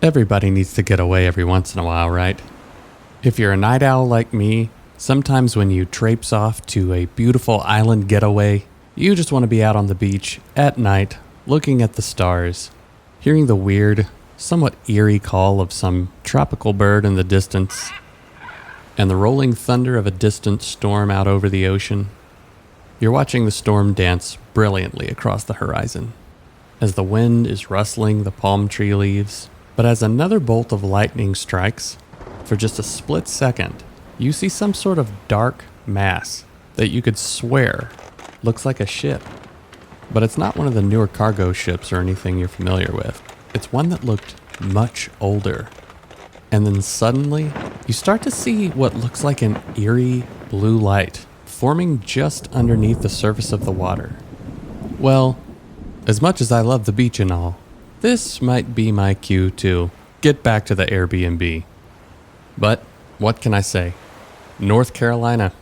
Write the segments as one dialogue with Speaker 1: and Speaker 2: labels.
Speaker 1: Everybody needs to get away every once in a while, right? If you're a night owl like me, sometimes when you traipse off to a beautiful island getaway, you just want to be out on the beach at night, looking at the stars, hearing the weird, somewhat eerie call of some tropical bird in the distance, and the rolling thunder of a distant storm out over the ocean. You're watching the storm dance brilliantly across the horizon, as the wind is rustling the palm tree leaves. But as another bolt of lightning strikes, for just a split second, you see some sort of dark mass that you could swear looks like a ship. But it's not one of the newer cargo ships or anything you're familiar with. It's one that looked much older. And then suddenly, you start to see what looks like an eerie blue light forming just underneath the surface of the water. Well, as much as I love the beach and all, this might be my cue to get back to the Airbnb. But what can I say? North Carolina.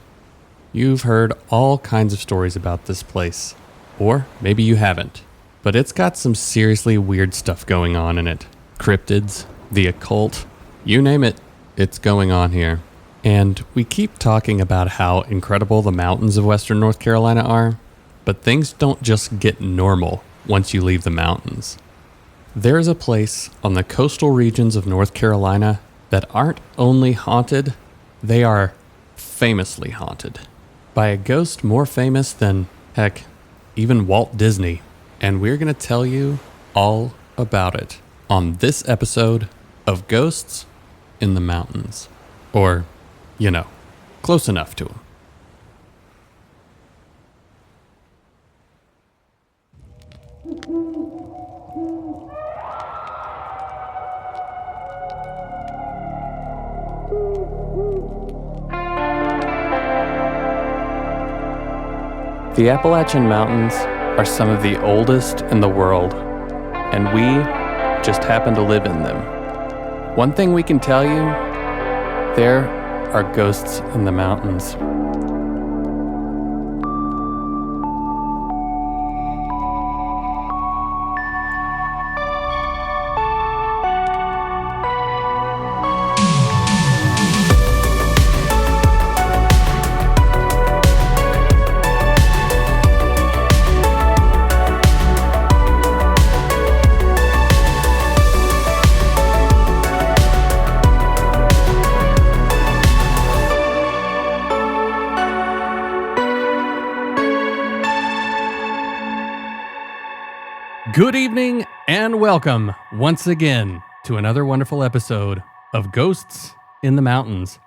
Speaker 1: You've heard all kinds of stories about this place. Or maybe you haven't. But it's got some seriously weird stuff going on in it. Cryptids, the occult, you name it, it's going on here. And we keep talking about how incredible the mountains of Western North Carolina are, but things don't just get normal once you leave the mountains. There's a place on the coastal regions of North Carolina that aren't only haunted, they are famously haunted by a ghost more famous than, heck, even Walt Disney. And we're going to tell you all about it on this episode of Ghosts in the Mountains. Or, you know, close enough to them. The Appalachian Mountains are some of the oldest in the world, and we just happen to live in them. One thing we can tell you, there are ghosts in the mountains. Good evening and welcome once again to another wonderful episode of Ghosts in the Mountains.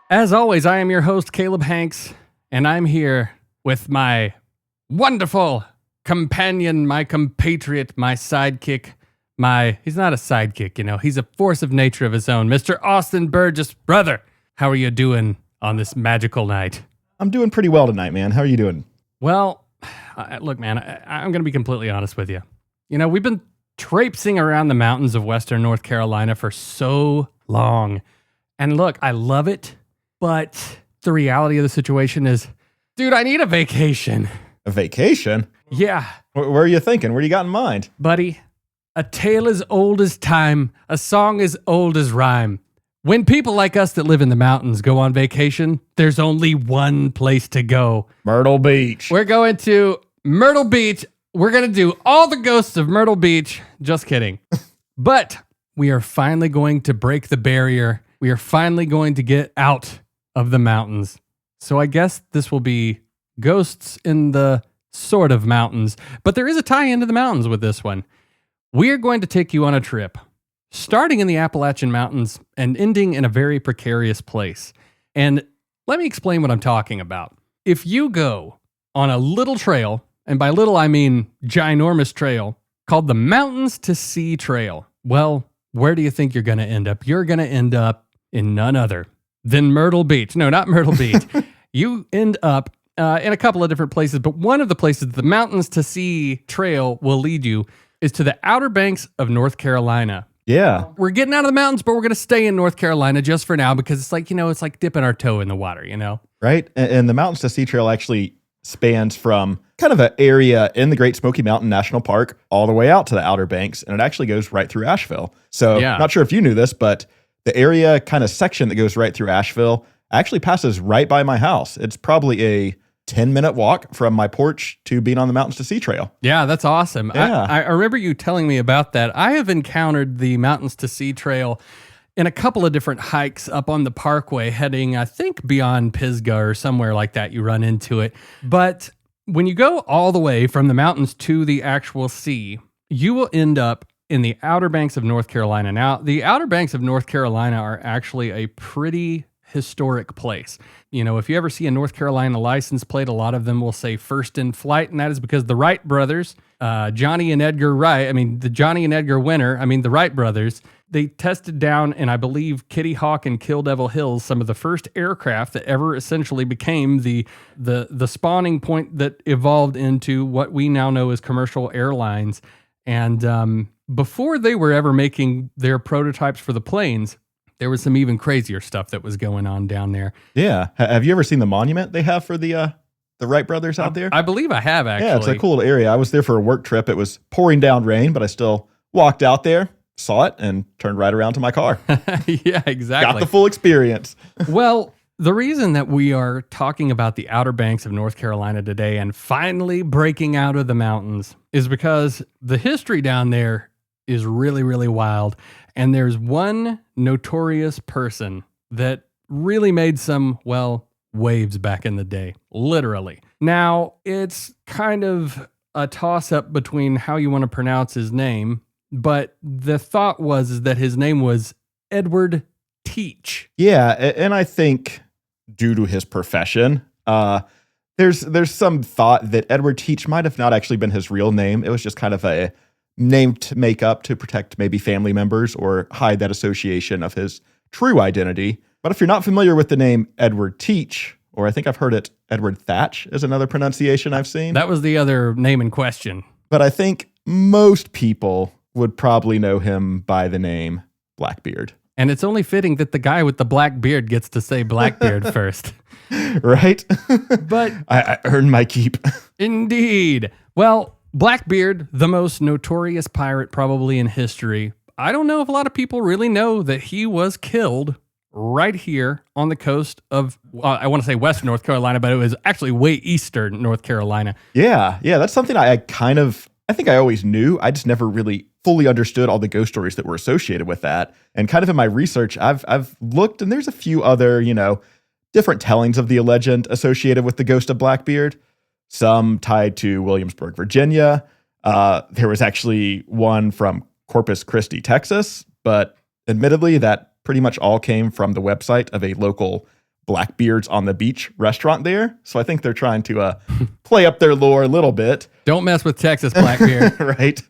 Speaker 1: As always, I am your host, Caleb Hanks, and I'm here with my wonderful companion, my compatriot, my sidekick, he's not a sidekick, you know, he's a force of nature of his own, Mr. Austin Burgess. Brother, how are you doing on this magical night?
Speaker 2: I'm doing pretty well tonight, man. How are you doing?
Speaker 1: Well, look, man, I'm going to be completely honest with you. You know, we've been traipsing around the mountains of Western North Carolina for so long. And look, I love it, but the reality of the situation is, dude, I need a vacation.
Speaker 2: A vacation?
Speaker 1: Yeah.
Speaker 2: Where are you thinking? What do you got in mind?
Speaker 1: Buddy, a tale as old as time, a song as old as rhyme. When people like us that live in the mountains go on vacation, there's only one place to go.
Speaker 2: Myrtle Beach.
Speaker 1: We're going to Myrtle Beach. We're going to do all the ghosts of Myrtle Beach. Just kidding. But we are finally going to break the barrier. We are finally going to get out of the mountains. So I guess this will be Ghosts in the sort of mountains. But there is a tie into the mountains with this one. We are going to take you on a trip, starting in the Appalachian Mountains and ending in a very precarious place. And let me explain what I'm talking about. If you go on a little trail, and by little, I mean ginormous trail, called the Mountains to Sea Trail. Well, where do you think you're going to end up? You're going to end up in none other than Myrtle Beach. No, not Myrtle Beach. You end up in a couple of different places, but one of the places the Mountains to Sea Trail will lead you is to the Outer Banks of North Carolina.
Speaker 2: Yeah.
Speaker 1: We're getting out of the mountains, but we're going to stay in North Carolina just for now because it's like, you know, it's like dipping our toe in the water, you know?
Speaker 2: Right? And the Mountains to Sea Trail actually spans from kind of an area in the Great Smoky Mountain National Park all the way out to the Outer Banks, and it actually goes right through Asheville. So not sure if you knew this, but the area kind of section that goes right through Asheville actually passes right by my house. It's probably a 10-minute walk from my porch to being on the Mountains to Sea Trail.
Speaker 1: Yeah, that's awesome.
Speaker 2: Yeah.
Speaker 1: I remember you telling me about that. I have encountered the Mountains to Sea Trail in a couple of different hikes up on the parkway heading, I think, beyond Pisgah or somewhere like that. You run into it. But when you go all the way from the mountains to the actual sea, you will end up in the Outer Banks of North Carolina. Now, the Outer Banks of North Carolina are actually a pretty historic place. You know, if you ever see a North Carolina license plate, a lot of them will say First in Flight, and that is because the Wright brothers, Johnny and Edgar Wright, the Johnny and Edgar Winter, the Wright brothers, they tested down in, I believe, Kitty Hawk and Kill Devil Hills, some of the first aircraft that ever essentially became the spawning point that evolved into what we now know as commercial airlines. And before they were ever making their prototypes for the planes, there was some even crazier stuff that was going on down there.
Speaker 2: Yeah. Have you ever seen the monument they have for the Wright brothers out there?
Speaker 1: I believe I have, actually.
Speaker 2: Yeah, it's a cool little area. I was there for a work trip. It was pouring down rain, but I still walked out there, saw it, and turned right around to my car.
Speaker 1: Yeah, exactly.
Speaker 2: Got the full experience.
Speaker 1: Well, the reason that we are talking about the Outer Banks of North Carolina today and finally breaking out of the mountains is because the history down there is really, really wild. And there's one notorious person that really made some, waves back in the day, literally. Now, it's kind of a toss-up between how you want to pronounce his name, but the thought was that his name was Edward Teach.
Speaker 2: Yeah, and I think due to his profession, there's some thought that Edward Teach might have not actually been his real name. It was just kind of a name to make up to protect maybe family members or hide that association of his true identity. But if you're not familiar with the name Edward Teach, or I think I've heard it, Edward Thatch is another pronunciation I've seen.
Speaker 1: That was the other name in question.
Speaker 2: But I think most people would probably know him by the name Blackbeard.
Speaker 1: And it's only fitting that the guy with the black beard gets to say Blackbeard first.
Speaker 2: Right?
Speaker 1: But
Speaker 2: I earned my keep.
Speaker 1: Indeed. Well, Blackbeard, the most notorious pirate probably in history. I don't know if a lot of people really know that he was killed right here on the coast of, I want to say West North Carolina, but it was actually way eastern North Carolina.
Speaker 2: Yeah, that's something I think I always knew. I just never really fully understood all the ghost stories that were associated with that. And kind of in my research, I've looked, and there's a few other, different tellings of the legend associated with the ghost of Blackbeard. Some tied to Williamsburg, Virginia. There was actually one from Corpus Christi, Texas, but admittedly, that pretty much all came from the website of a local Blackbeard's on the Beach restaurant there. So I think they're trying to play up their lore a little bit.
Speaker 1: Don't mess with Texas, Blackbeard.
Speaker 2: Right.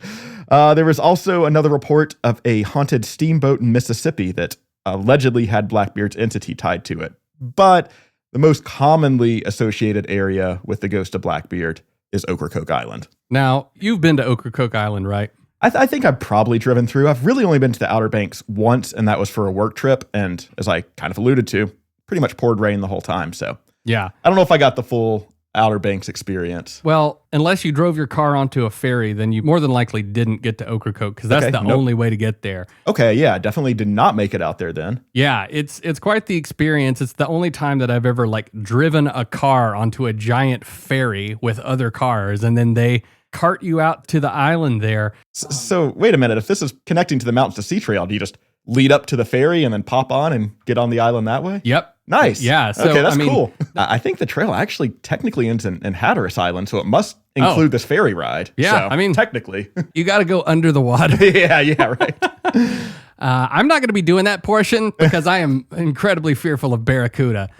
Speaker 2: There was also another report of a haunted steamboat in Mississippi that allegedly had Blackbeard's entity tied to it. But the most commonly associated area with the ghost of Blackbeard is Ocracoke Island.
Speaker 1: Now, you've been to Ocracoke Island, right?
Speaker 2: I think I've probably driven through. I've really only been to the Outer Banks once, and that was for a work trip. And as I kind of alluded to, pretty much poured rain the whole time. So
Speaker 1: yeah,
Speaker 2: I don't know if I got the full Outer Banks experience.
Speaker 1: Well, unless you drove your car onto a ferry, then you more than likely didn't get to Ocracoke because that's the only way to get there.
Speaker 2: Okay, yeah, definitely did not make it out there then.
Speaker 1: Yeah, it's quite the experience. It's the only time that I've ever driven a car onto a giant ferry with other cars, and then they cart you out to the island there.
Speaker 2: So wait a minute, if this is connecting to the Mountains to Sea Trail, do you just lead up to the ferry and then pop on and get on the island that way?
Speaker 1: Yep.
Speaker 2: Nice.
Speaker 1: Yeah. So,
Speaker 2: okay, that's cool. I think the trail actually technically ends in Hatteras Island, so it must include this ferry ride.
Speaker 1: Yeah,
Speaker 2: so, technically.
Speaker 1: You got to go under the water.
Speaker 2: yeah, right.
Speaker 1: I'm not going to be doing that portion because I am incredibly fearful of barracuda.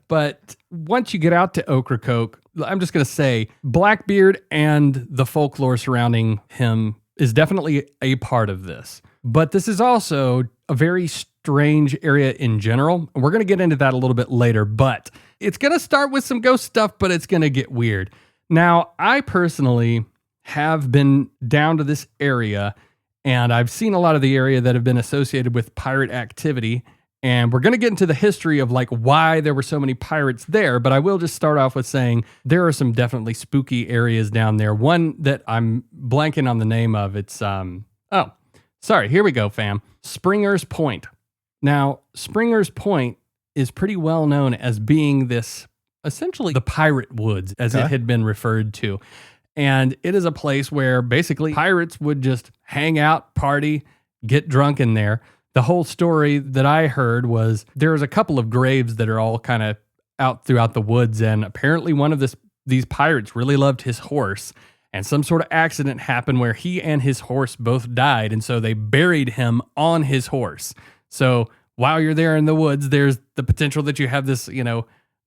Speaker 1: But once you get out to Ocracoke, I'm just going to say Blackbeard and the folklore surrounding him is definitely a part of this. But this is also a very strange area in general. We're going to get into that a little bit later, but it's going to start with some ghost stuff, but it's going to get weird. Now, I personally have been down to this area, and I've seen a lot of the area that have been associated with pirate activity.
Speaker 3: And we're going to get into the history of like why there were so many pirates there, but I will just start off with saying there are some definitely spooky areas down there. One that I'm blanking on the name of, it's here we go, fam. Springer's Point. Now, Springer's Point is pretty well known as being this, essentially the pirate woods, as it had been referred to. And it is a place where basically pirates would just hang out, party, get drunk in there. The whole story that I heard was there's a couple of graves that are all kind of out throughout the woods, and apparently one of these pirates really loved his horse, and some sort of accident happened where he and his horse both died, and so they buried him on his horse. So while you're there in the woods, there's the potential that you have this,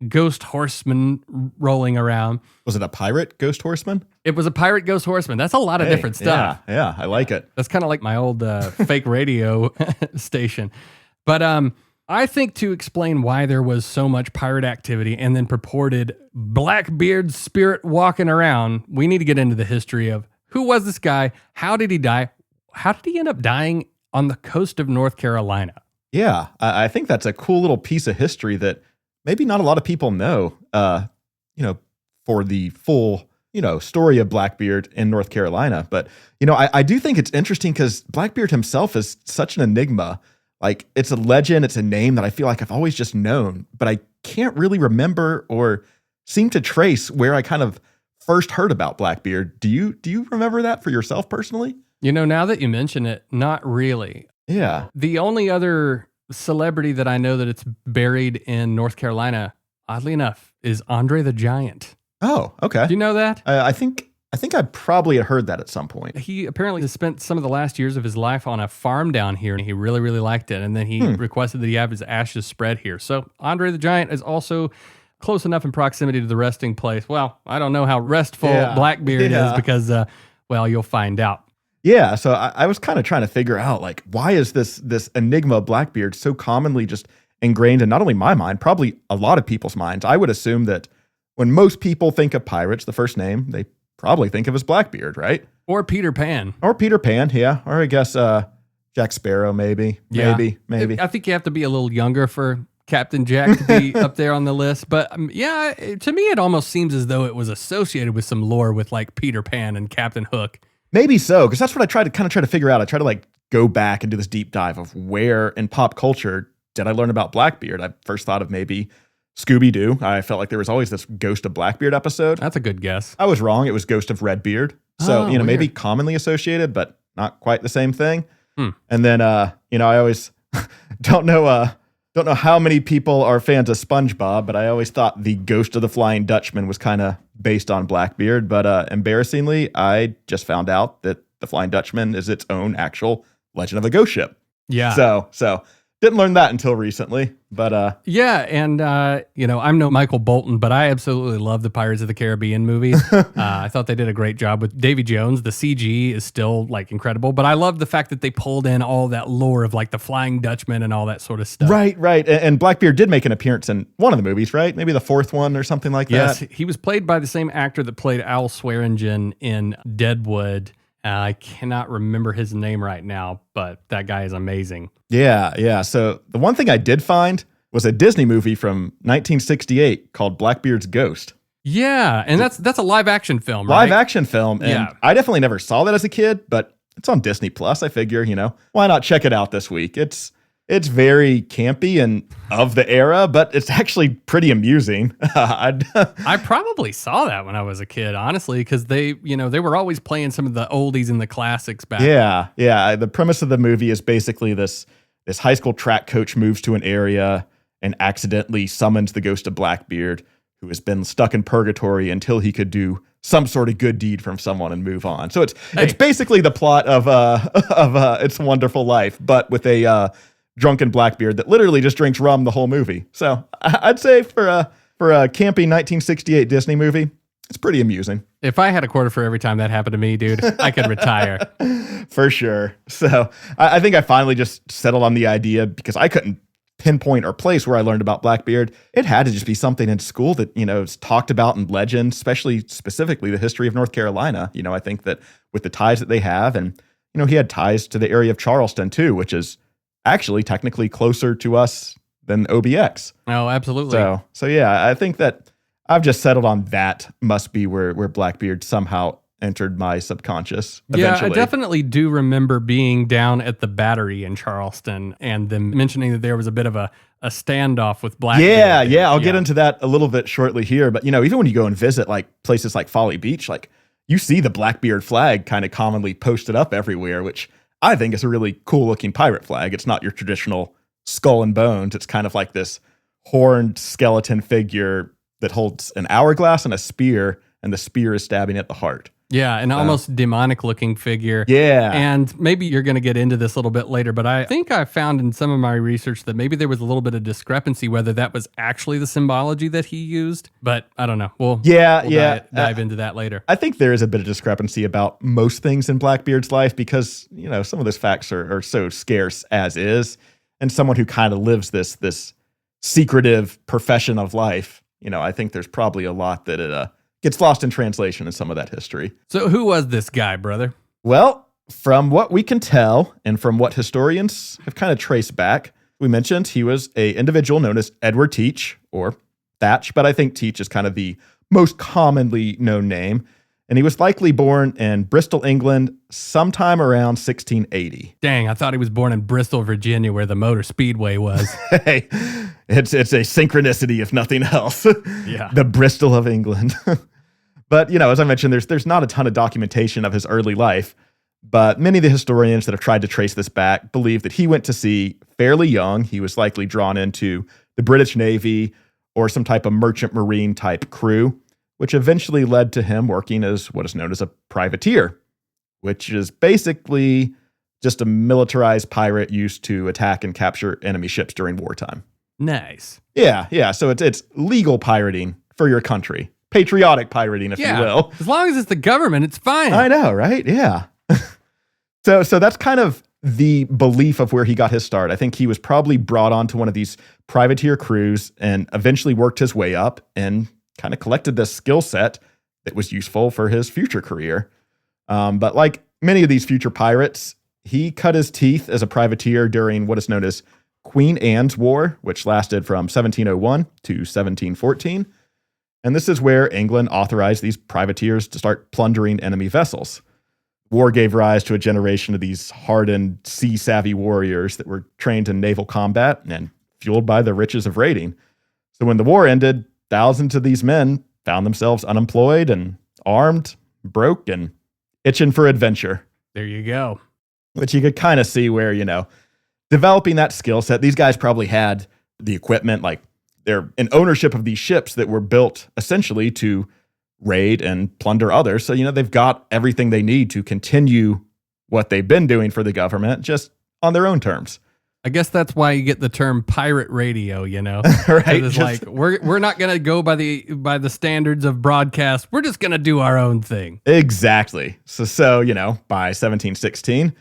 Speaker 3: ghost horseman rolling around.
Speaker 2: Was it a pirate ghost horseman?
Speaker 3: It was a pirate ghost horseman. That's a lot of different stuff.
Speaker 2: Yeah, I like it.
Speaker 3: That's kind of like my old fake radio station. But I think to explain why there was so much pirate activity and then purported Blackbeard spirit walking around, we need to get into the history of who was this guy? How did he die? How did he end up dying on the coast of North Carolina?
Speaker 2: Yeah, I think that's a cool little piece of history that maybe not a lot of people know, for the full, story of Blackbeard in North Carolina. But, I do think it's interesting because Blackbeard himself is such an enigma. Like, it's a legend, it's a name that I feel like I've always just known, but I can't really remember or seem to trace where I kind of first heard about Blackbeard. Do you remember that for yourself personally?
Speaker 3: Now that you mention it, not really.
Speaker 2: Yeah.
Speaker 3: The only other celebrity that I know that it's buried in North Carolina, oddly enough, is Andre the Giant.
Speaker 2: Oh, okay.
Speaker 3: Do you know that?
Speaker 2: I think I probably had heard that at some point.
Speaker 3: He apparently spent some of the last years of his life on a farm down here, and he really, really liked it. And then he requested that he have his ashes spread here. So Andre the Giant is also close enough in proximity to the resting place. Well, I don't know how restful Blackbeard is because, you'll find out.
Speaker 2: Yeah, so I was kind of trying to figure out, like, why is this enigma of Blackbeard so commonly just ingrained in not only my mind, probably a lot of people's minds. I would assume that when most people think of pirates, the first name they probably think of as Blackbeard, right?
Speaker 3: Or Peter Pan.
Speaker 2: Or Peter Pan, yeah. Or I guess Jack Sparrow, maybe.
Speaker 3: Yeah.
Speaker 2: Maybe.
Speaker 3: I think you have to be a little younger for Captain Jack to be up there on the list. But to me, it almost seems as though it was associated with some lore with like Peter Pan and Captain Hook.
Speaker 2: Maybe so, because that's what I try to figure out. I try to like go back and do this deep dive of where in pop culture did I learn about Blackbeard. I first thought of maybe Scooby-Doo. I felt like there was always this Ghost of Blackbeard episode.
Speaker 3: That's a good guess.
Speaker 2: I was wrong. It was Ghost of Redbeard. So, maybe commonly associated, but not quite the same thing. And then, I always don't know how many people are fans of SpongeBob, but I always thought the Ghost of the Flying Dutchman was kind of based on Blackbeard. But embarrassingly, I just found out that the Flying Dutchman is its own actual Legend of a Ghost ship.
Speaker 3: Yeah.
Speaker 2: So didn't learn that until recently. But
Speaker 3: I'm no Michael Bolton, but I absolutely love the Pirates of the Caribbean movies. I thought they did a great job with Davy Jones. The CG is still like incredible, but I love the fact that they pulled in all that lore of like the Flying Dutchman and all that sort of stuff.
Speaker 2: Right. And Blackbeard did make an appearance in one of the movies, right? Maybe the fourth one or something like that.
Speaker 3: Yes, he was played by the same actor that played Al Swearingen in Deadwood. I cannot remember his name right now, but that guy is amazing.
Speaker 2: Yeah. So the one thing I did find was a Disney movie from 1968 called Blackbeard's Ghost.
Speaker 3: Yeah, and that's a live action film, right?
Speaker 2: Live action film, and I definitely never saw that as a kid, but it's on Disney Plus. I figure, why not check it out this week? It's very campy and of the era, but it's actually pretty amusing.
Speaker 3: I probably saw that when I was a kid, honestly, because they were always playing some of the oldies and the classics back then.
Speaker 2: Yeah. The premise of the movie is basically this high school track coach moves to an area and accidentally summons the ghost of Blackbeard, who has been stuck in purgatory until he could do some sort of good deed from someone and move on. So it's basically the plot of It's a Wonderful Life, but with a drunken Blackbeard that literally just drinks rum the whole movie. So I'd say for a campy 1968 Disney movie, it's pretty amusing.
Speaker 3: If I had a quarter for every time that happened to me, dude, I could retire.
Speaker 2: For sure. So I think I finally just settled on the idea because I couldn't pinpoint or place where I learned about Blackbeard. It had to just be something in school that, is talked about in legend, specifically the history of North Carolina. I think that with the ties that they have, and, he had ties to the area of Charleston too, which is actually technically closer to us than OBX.
Speaker 3: Oh, absolutely.
Speaker 2: So yeah, I think that I've just settled on that must be where Blackbeard somehow entered my subconscious eventually.
Speaker 3: Yeah, I definitely do remember being down at the Battery in Charleston and them mentioning that there was a bit of a standoff with Blackbeard.
Speaker 2: Yeah, I'll get into that a little bit shortly here. But, even when you go and visit like places like Folly Beach, like you see the Blackbeard flag kind of commonly posted up everywhere, which I think is a really cool looking pirate flag. It's not your traditional skull and bones. It's kind of like this horned skeleton figure that holds an hourglass and a spear, and the spear is stabbing at the heart.
Speaker 3: Yeah, an almost demonic looking figure.
Speaker 2: Yeah.
Speaker 3: And maybe you're going to get into this a little bit later, but I think I found in some of my research that maybe there was a little bit of discrepancy whether that was actually the symbology that he used. But I don't know. We'll dive into that later.
Speaker 2: I think there is a bit of discrepancy about most things in Blackbeard's life because, some of those facts are so scarce as is. And someone who kind of lives this secretive profession of life, I think there's probably a lot that it gets lost in translation in some of that history.
Speaker 3: So who was this guy, brother?
Speaker 2: Well, from what we can tell and from what historians have kind of traced back, we mentioned he was an individual known as Edward Teach or Thatch, but I think Teach is kind of the most commonly known name. And he was likely born in Bristol, England, sometime around 1680.
Speaker 3: Dang, I thought he was born in Bristol, Virginia, where the Motor Speedway was.
Speaker 2: Hey, it's a synchronicity, if nothing else.
Speaker 3: Yeah.
Speaker 2: The Bristol of England. But, as I mentioned, there's not a ton of documentation of his early life. But many of the historians that have tried to trace this back believe that he went to sea fairly young. He was likely drawn into the British Navy or some type of merchant marine type crew, which eventually led to him working as what is known as a privateer, which is basically just a militarized pirate used to attack and capture enemy ships during wartime.
Speaker 3: Nice.
Speaker 2: Yeah. So it's legal pirating for your country. Patriotic pirating, if you will.
Speaker 3: As long as it's the government, it's fine.
Speaker 2: I know, right? Yeah. So that's kind of the belief of where he got his start. I think he was probably brought onto one of these privateer crews and eventually worked his way up and kind of collected this skill set that was useful for his future career. But like many of these future pirates, he cut his teeth as a privateer during what is known as Queen Anne's War, which lasted from 1701 to 1714. And this is where England authorized these privateers to start plundering enemy vessels. War gave rise to a generation of these hardened, sea-savvy warriors that were trained in naval combat and fueled by the riches of raiding. So when the war ended, thousands of these men found themselves unemployed and armed, broke, and itching for adventure.
Speaker 3: There you go.
Speaker 2: Which you could kind of see where, developing that skill set, these guys probably had the equipment, like they're in ownership of these ships that were built essentially to raid and plunder others. So, they've got everything they need to continue what they've been doing for the government, just on their own terms.
Speaker 3: I guess that's why you get the term pirate radio,
Speaker 2: Right.
Speaker 3: It's like we're not going to go by the standards of broadcast. We're just going to do our own thing.
Speaker 2: Exactly. So, by 1716,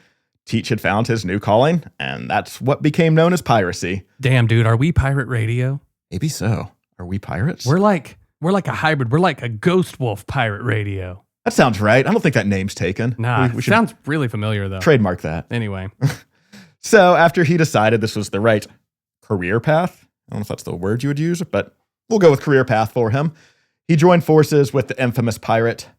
Speaker 2: Teach had found his new calling, and that's what became known as piracy.
Speaker 3: Damn, dude, are we pirate radio?
Speaker 2: Maybe so. Are we pirates?
Speaker 3: We're like a hybrid. We're like a Ghost Wolf pirate radio.
Speaker 2: That sounds right. I don't think that name's taken.
Speaker 3: Nah,
Speaker 2: we should
Speaker 3: sounds really familiar though.
Speaker 2: Trademark that.
Speaker 3: Anyway.
Speaker 2: So after he decided this was the right career path, I don't know if that's the word you would use, but we'll go with career path for him. He joined forces with the infamous pirate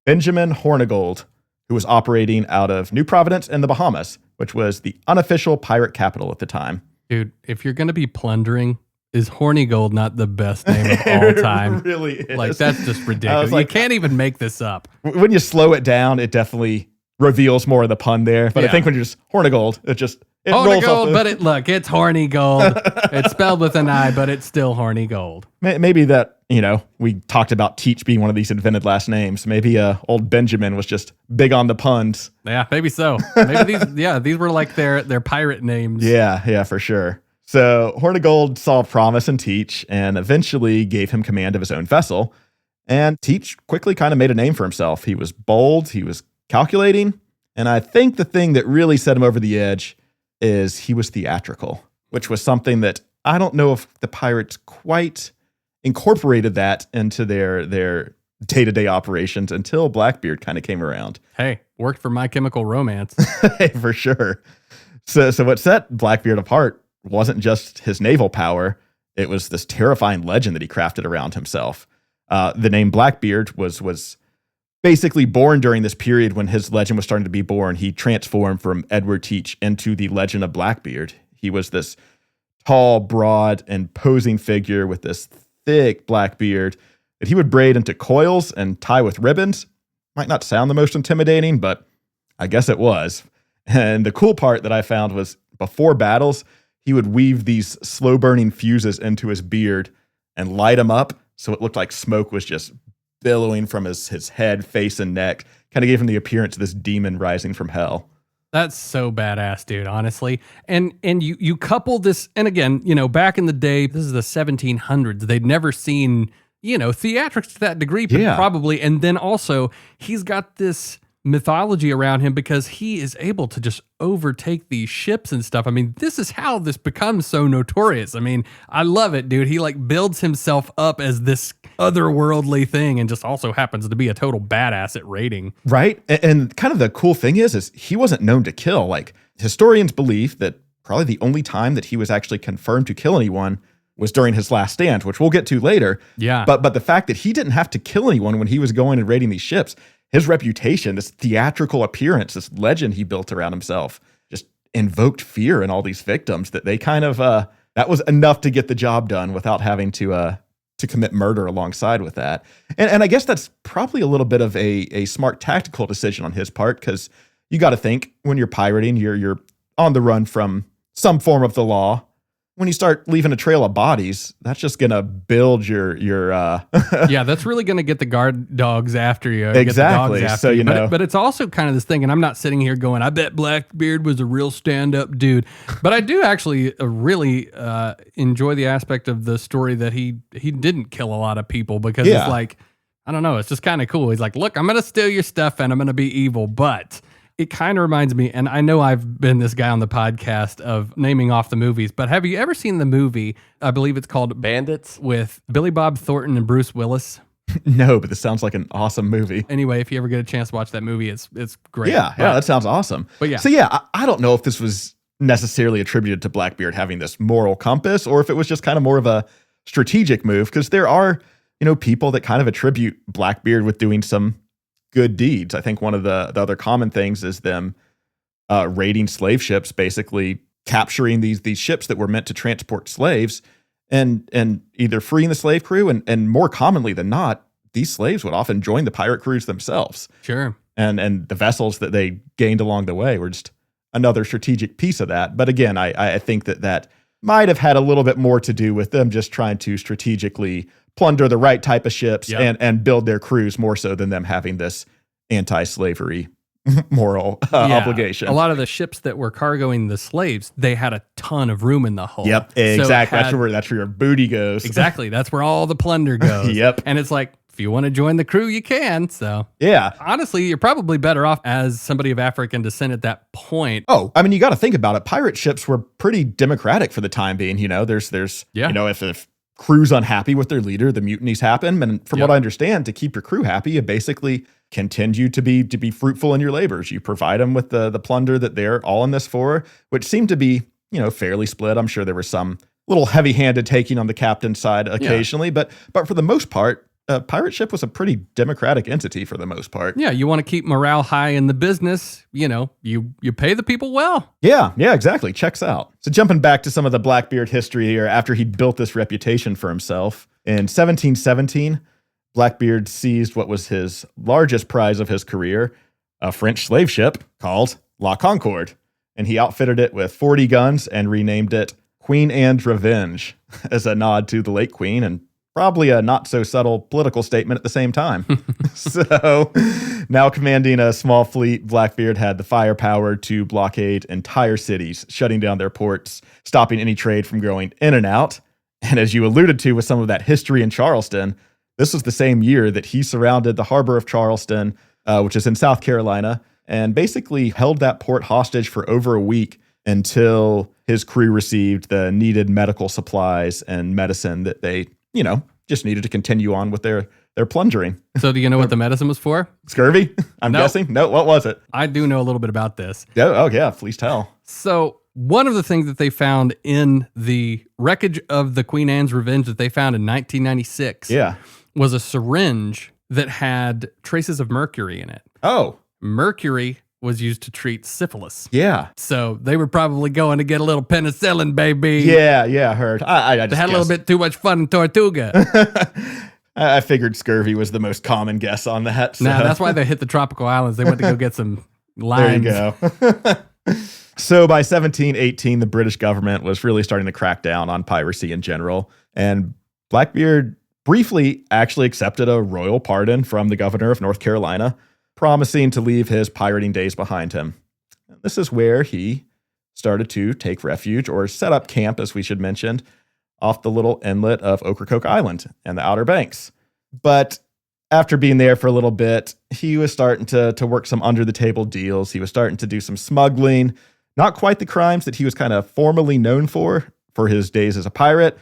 Speaker 2: Benjamin Hornigold, who was operating out of New Providence in the Bahamas, which was the unofficial pirate capital at the time.
Speaker 3: Dude, if you're going to be plundering, is Hornigold not the best name of all time?
Speaker 2: It really is.
Speaker 3: Like, that's just ridiculous. You can't even make this up.
Speaker 2: When you slow it down, it definitely reveals more of the pun there. But I think when you're just Hornigold, it rolls off
Speaker 3: but it's horny gold. It's spelled with an I, but it's still horny gold.
Speaker 2: Maybe that, we talked about Teach being one of these invented last names. Maybe old Benjamin was just big on the puns.
Speaker 3: Yeah, maybe so. Maybe these were like their pirate names.
Speaker 2: Yeah, for sure. So Hornigold saw promise in Teach and eventually gave him command of his own vessel. And Teach quickly kind of made a name for himself. He was bold, he was calculating, and I think the thing that really set him over the edge is he was theatrical, which was something that I don't know if the pirates quite incorporated that into their day-to-day operations until Blackbeard kind of came around.
Speaker 3: Hey, worked for My Chemical Romance.
Speaker 2: For sure. So what set Blackbeard apart wasn't just his naval power. It was this terrifying legend that he crafted around himself. The name Blackbeard was basically born during this period when his legend was starting to be born. He transformed from Edward Teach into the legend of Blackbeard. He was this tall, broad, imposing figure with this thick black beard that he would braid into coils and tie with ribbons. Might not sound the most intimidating, but I guess it was. And the cool part that I found was before battles, he would weave these slow-burning fuses into his beard and light them up so it looked like smoke was just billowing from his head, face, and neck. Kind of gave him the appearance of this demon rising from hell.
Speaker 3: That's so badass, dude, honestly. And you couple this, and again, back in the day, this is the 1700s. They'd never seen, theatrics to that degree, probably. And then also, he's got this mythology around him because he is able to just overtake these ships and stuff. I mean, this is how this becomes so notorious. I mean, I love it, dude. He builds himself up as this otherworldly thing and just also happens to be a total badass at raiding.
Speaker 2: Right. And kind of the cool thing is he wasn't known to kill. Like, historians believe that probably the only time that he was actually confirmed to kill anyone was during his last stand, which we'll get to later.
Speaker 3: Yeah.
Speaker 2: But the fact that he didn't have to kill anyone when he was going and raiding these ships, his reputation, this theatrical appearance, this legend he built around himself, just invoked fear in all these victims that they kind of, that was enough to get the job done without having to commit murder alongside with that. And I guess that's probably a little bit of a smart tactical decision on his part, because you got to think when you're pirating, you're on the run from some form of the law. When you start leaving a trail of bodies, that's just going to build your
Speaker 3: yeah, that's really going to get the guard dogs after you.
Speaker 2: Exactly. So,
Speaker 3: But it's also kind of this thing, and I'm not sitting here going, I bet Blackbeard was a real stand-up dude. But I do actually really enjoy the aspect of the story that he didn't kill a lot of people, because it's like, I don't know, it's just kind of cool. He's like, look, I'm going to steal your stuff and I'm going to be evil, but it kind of reminds me, and I know I've been this guy on the podcast of naming off the movies, but have you ever seen the movie, I believe it's called Bandits, with Billy Bob Thornton and Bruce Willis?
Speaker 2: No, but this sounds like an awesome movie.
Speaker 3: Anyway, if you ever get a chance to watch that movie, it's great.
Speaker 2: Yeah, that sounds awesome.
Speaker 3: But yeah.
Speaker 2: So I don't know if this was necessarily attributed to Blackbeard having this moral compass, or if it was just kind of more of a strategic move, because there are, people that kind of attribute Blackbeard with doing some good deeds. I think one of the other common things is them raiding slave ships, basically capturing these ships that were meant to transport slaves, and either freeing the slave crew, and more commonly than not, these slaves would often join the pirate crews themselves.
Speaker 3: Sure.
Speaker 2: And the vessels that they gained along the way were just another strategic piece of that. But again, I think that might have had a little bit more to do with them just trying to strategically plunder the right type of ships and build their crews more so than them having this anti-slavery moral obligation.
Speaker 3: A lot of the ships that were cargoing the slaves, they had a ton of room in the hull.
Speaker 2: Yep, exactly. That's where your booty goes.
Speaker 3: Exactly. That's where all the plunder goes.
Speaker 2: Yep.
Speaker 3: And it's like, if you want to join the crew, you can. So
Speaker 2: yeah,
Speaker 3: honestly, you're probably better off as somebody of African descent at that point.
Speaker 2: Oh, I mean, you got to think about it. Pirate ships were pretty democratic for the time being. There's if crew's unhappy with their leader, the mutinies happen. And from what I understand, to keep your crew happy, you basically continue to be fruitful in your labors. You provide them with the plunder that they're all in this for, which seemed to be, fairly split. I'm sure there was some little heavy-handed taking on the captain's side occasionally, but for the most part, a pirate ship was a pretty democratic entity for the most part.
Speaker 3: Yeah, you want to keep morale high in the business, you pay the people well.
Speaker 2: Yeah, exactly. Checks out. So jumping back to some of the Blackbeard history here, after he built this reputation for himself, in 1717, Blackbeard seized what was his largest prize of his career, a French slave ship called La Concorde, and he outfitted it with 40 guns and renamed it Queen Anne's Revenge as a nod to the late queen, and probably a not so subtle political statement at the same time. So now commanding a small fleet, Blackbeard had the firepower to blockade entire cities, shutting down their ports, stopping any trade from going in and out. And as you alluded to with some of that history in Charleston, this was the same year that he surrounded the harbor of Charleston, which is in South Carolina, and basically held that port hostage for over a week until his crew received the needed medical supplies and medicine that they just needed to continue on with their plundering.
Speaker 3: So do you know what the medicine was for?
Speaker 2: Scurvy? I'm guessing? No, what was it?
Speaker 3: I do know a little bit about this.
Speaker 2: Oh yeah, please tell.
Speaker 3: So one of the things that they found in the wreckage of the Queen Anne's Revenge that they found in 1996 was a syringe that had traces of mercury in it.
Speaker 2: Oh.
Speaker 3: Mercury was used to treat syphilis.
Speaker 2: Yeah.
Speaker 3: So they were probably going to get a little penicillin, baby.
Speaker 2: Yeah, I heard. I just
Speaker 3: they had a little bit too much fun in Tortuga.
Speaker 2: I figured scurvy was the most common guess on that. So.
Speaker 3: Nah, that's why they hit the tropical islands. They went to go get some limes.
Speaker 2: There you go. So by 1718, the British government was really starting to crack down on piracy in general. And Blackbeard briefly actually accepted a royal pardon from the governor of North Carolina, promising to leave his pirating days behind him. This is where he started to take refuge, or set up camp, as we should mention, off the little inlet of Ocracoke Island and the Outer Banks. But after being there for a little bit, he was starting to work some under-the-table deals. He was starting to do some smuggling, not quite the crimes that he was kind of formally known for his days as a pirate,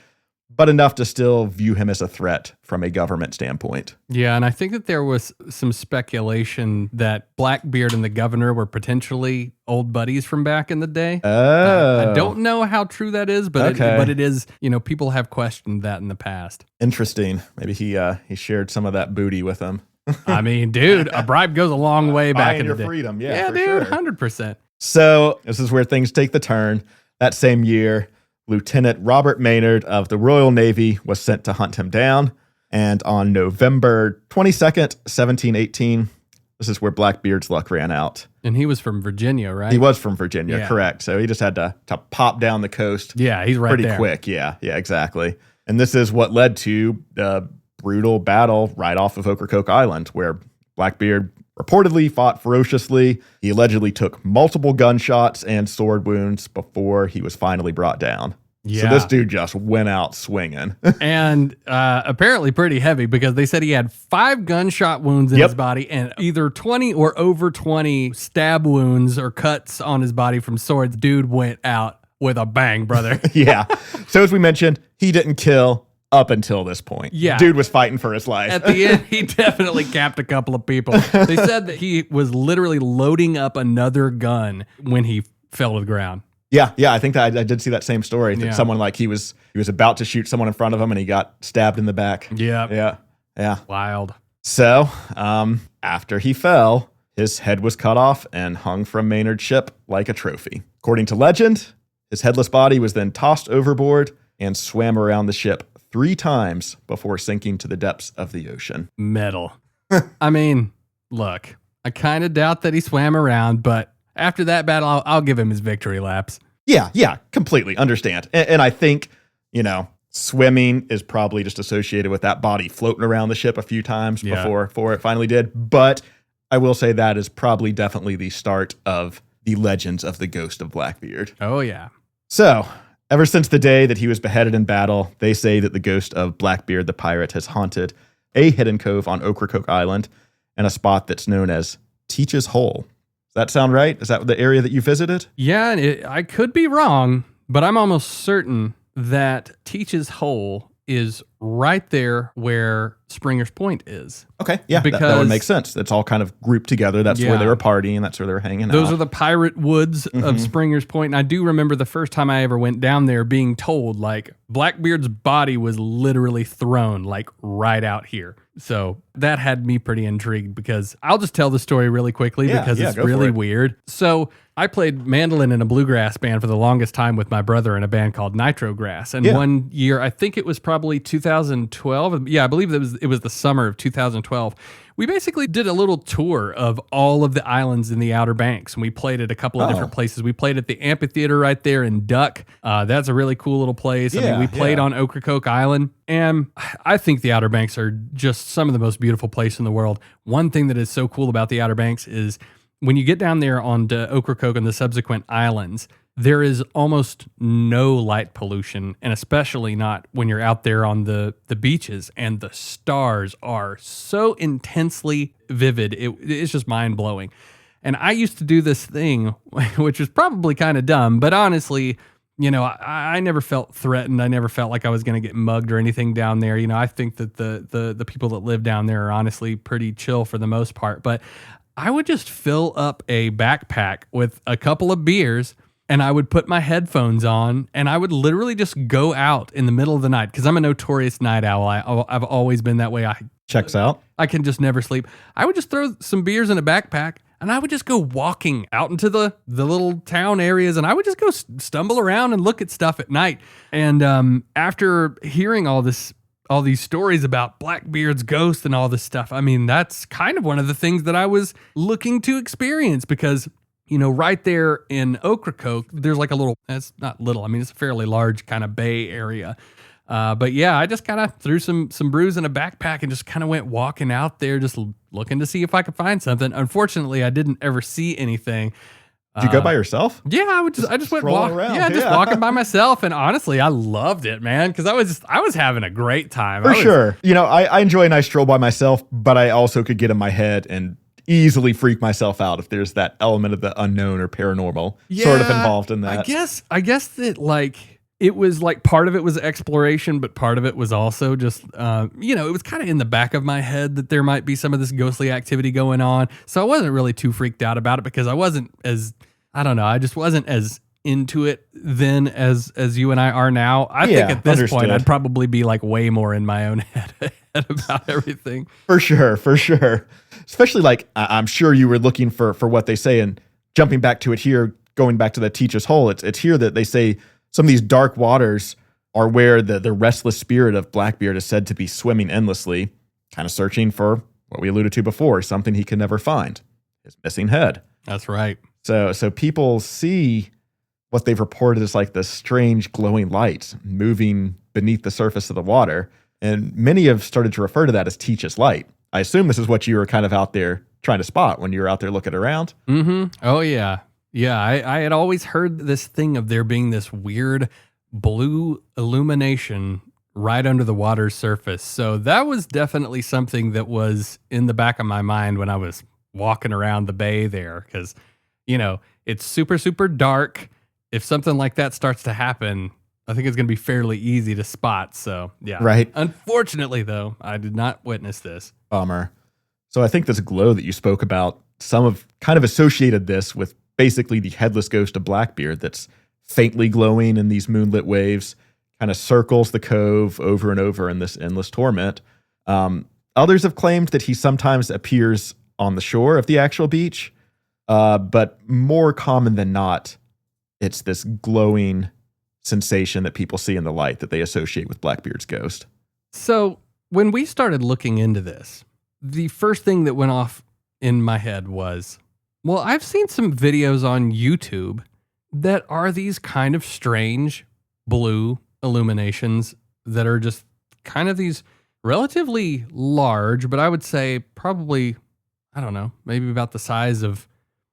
Speaker 2: but enough to still view him as a threat from a government standpoint.
Speaker 3: Yeah, and I think that there was some speculation that Blackbeard and the governor were potentially old buddies from back in the day.
Speaker 2: Oh.
Speaker 3: I don't know how true that is, but it is, people have questioned that in the past.
Speaker 2: Interesting. Maybe he shared some of that booty with him.
Speaker 3: I mean, dude, a bribe goes a long way back in the day.
Speaker 2: Freedom,
Speaker 3: yeah, dude,
Speaker 2: sure.
Speaker 3: 100%.
Speaker 2: So this is where things take the turn. That same year, Lieutenant Robert Maynard of the Royal Navy was sent to hunt him down. And on November 22nd, 1718, this is where Blackbeard's luck ran out.
Speaker 3: And he was from Virginia, right?
Speaker 2: He was from Virginia, correct. So he just had to pop down the coast.
Speaker 3: Yeah, he's right
Speaker 2: pretty quick. Yeah, exactly. And this is what led to the brutal battle right off of Ocracoke Island, where Blackbeard reportedly fought ferociously. He allegedly took multiple gunshots and sword wounds before he was finally brought down. Yeah. So this dude just went out swinging.
Speaker 3: And apparently pretty heavy, because they said he had 5 gunshot wounds in his body and either 20 or over 20 stab wounds or cuts on his body from swords. Dude went out with a bang, brother.
Speaker 2: Yeah. So as we mentioned, he didn't kill up until this point.
Speaker 3: Yeah.
Speaker 2: Dude was fighting for his life.
Speaker 3: At the end, he definitely capped a couple of people. They said that he was literally loading up another gun when he fell to the ground.
Speaker 2: Yeah, I think that I did see that same story. That someone he was about to shoot someone in front of him and he got stabbed in the back.
Speaker 3: Yeah.
Speaker 2: Wild. So, after he fell, his head was cut off and hung from Maynard's ship like a trophy. According to legend, his headless body was then tossed overboard and swam around the ship 3 times before sinking to the depths of the ocean.
Speaker 3: Metal. I mean, look, I kind of doubt that he swam around, but after that battle, I'll give him his victory laps.
Speaker 2: Yeah, completely understand. And I think, swimming is probably just associated with that body floating around the ship a few times before it finally did. But I will say that is probably definitely the start of the legends of the ghost of Blackbeard.
Speaker 3: Oh, yeah.
Speaker 2: So, ever since the day that he was beheaded in battle, they say that the ghost of Blackbeard the pirate has haunted a hidden cove on Ocracoke Island and a spot that's known as Teach's Hole. Does that sound right? Is that the area that you visited?
Speaker 3: Yeah, I could be wrong, but I'm almost certain that Teach's Hole is right there where Springer's Point is.
Speaker 2: Okay, yeah, that would make sense. It's all kind of grouped together. That's where they were partying. That's where they were hanging out.
Speaker 3: Those are the pirate woods of Springer's Point. And I do remember the first time I ever went down there being told, Blackbeard's body was literally thrown, right out here. So that had me pretty intrigued, because I'll just tell the story really quickly because it's really weird. So I played mandolin in a bluegrass band for the longest time with my brother in a band called Nitro Grass. And one year, I think it was probably 2012. Yeah, I believe it was the summer of 2012. We basically did a little tour of all of the islands in the Outer Banks, and we played at a couple of different places. We played at the amphitheater right there in Duck. That's a really cool little place. We played on Ocracoke Island, and I think the Outer Banks are just some of the most beautiful places in the world. One thing that is so cool about the Outer Banks is when you get down there on Ocracoke and the subsequent islands, there is almost no light pollution, and especially not when you're out there on the beaches, and the stars are so intensely vivid. It's just mind-blowing. And I used to do this thing, which was probably kind of dumb, but honestly, I never felt threatened. I never felt like I was going to get mugged or anything down there. I think that the people that live down there are honestly pretty chill for the most part, but I would just fill up a backpack with a couple of beers and I would put my headphones on, and I would literally just go out in the middle of the night because I'm a notorious night owl. I've always been that way.
Speaker 2: Checks out.
Speaker 3: I can just never sleep. I would just throw some beers in a backpack, and I would just go walking out into the little town areas, and I would just go stumble around and look at stuff at night. And after hearing all these stories about Blackbeard's ghost and all this stuff, I mean, that's kind of one of the things that I was looking to experience because, right there in Ocracoke, there's like it's not little, I mean, it's a fairly large kind of bay area. But yeah, I just kind of threw some brews in a backpack and just kind of went walking out there, just looking to see if I could find something. Unfortunately, I didn't ever see anything.
Speaker 2: Did you go by yourself?
Speaker 3: Yeah, I just went walking around. Yeah, just
Speaker 2: yeah.
Speaker 3: walking by myself. And honestly, I loved it, man, because I was having a great time.
Speaker 2: For sure. I enjoy a nice stroll by myself, but I also could get in my head and easily freak myself out if there's that element of the unknown or paranormal sort of involved in that.
Speaker 3: I guess that it was like part of it was exploration, but part of it was also just, it was kind of in the back of my head that there might be some of this ghostly activity going on. So I wasn't really too freaked out about it because I just wasn't as into it then as you and I are now. I think at this point, I'd probably be like way more in my own head about everything.
Speaker 2: For sure. Especially I'm sure you were looking for what they say, and jumping back to it here, going back to the Teacher's Hole, it's here that they say some of these dark waters are where the restless spirit of Blackbeard is said to be swimming endlessly, kind of searching for what we alluded to before, something he can never find, his missing head.
Speaker 3: That's right.
Speaker 2: So people see what they've reported as like this strange glowing light moving beneath the surface of the water, and many have started to refer to that as Teach's light. I assume this is what you were kind of out there trying to spot when you were out there looking around.
Speaker 3: Mm-hmm. Oh, yeah. Yeah, I had always heard this thing of there being this weird blue illumination right under the water's surface. So that was definitely something that was in the back of my mind when I was walking around the bay there. Because, it's super, super dark. If something like that starts to happen, I think it's going to be fairly easy to spot. So, yeah.
Speaker 2: Right.
Speaker 3: Unfortunately, though, I did not witness this.
Speaker 2: Bummer. So I think this glow that you spoke about, some have kind of associated this with basically the headless ghost of Blackbeard that's faintly glowing in these moonlit waves, kind of circles the cove over and over in this endless torment. Others have claimed that he sometimes appears on the shore of the actual beach, but more common than not, it's this glowing sensation that people see in the light that they associate with Blackbeard's ghost.
Speaker 3: So when we started looking into this, the first thing that went off in my head was, well, I've seen some videos on YouTube that are these kind of strange blue illuminations that are just kind of these relatively large, but I would say probably, I don't know, maybe about the size of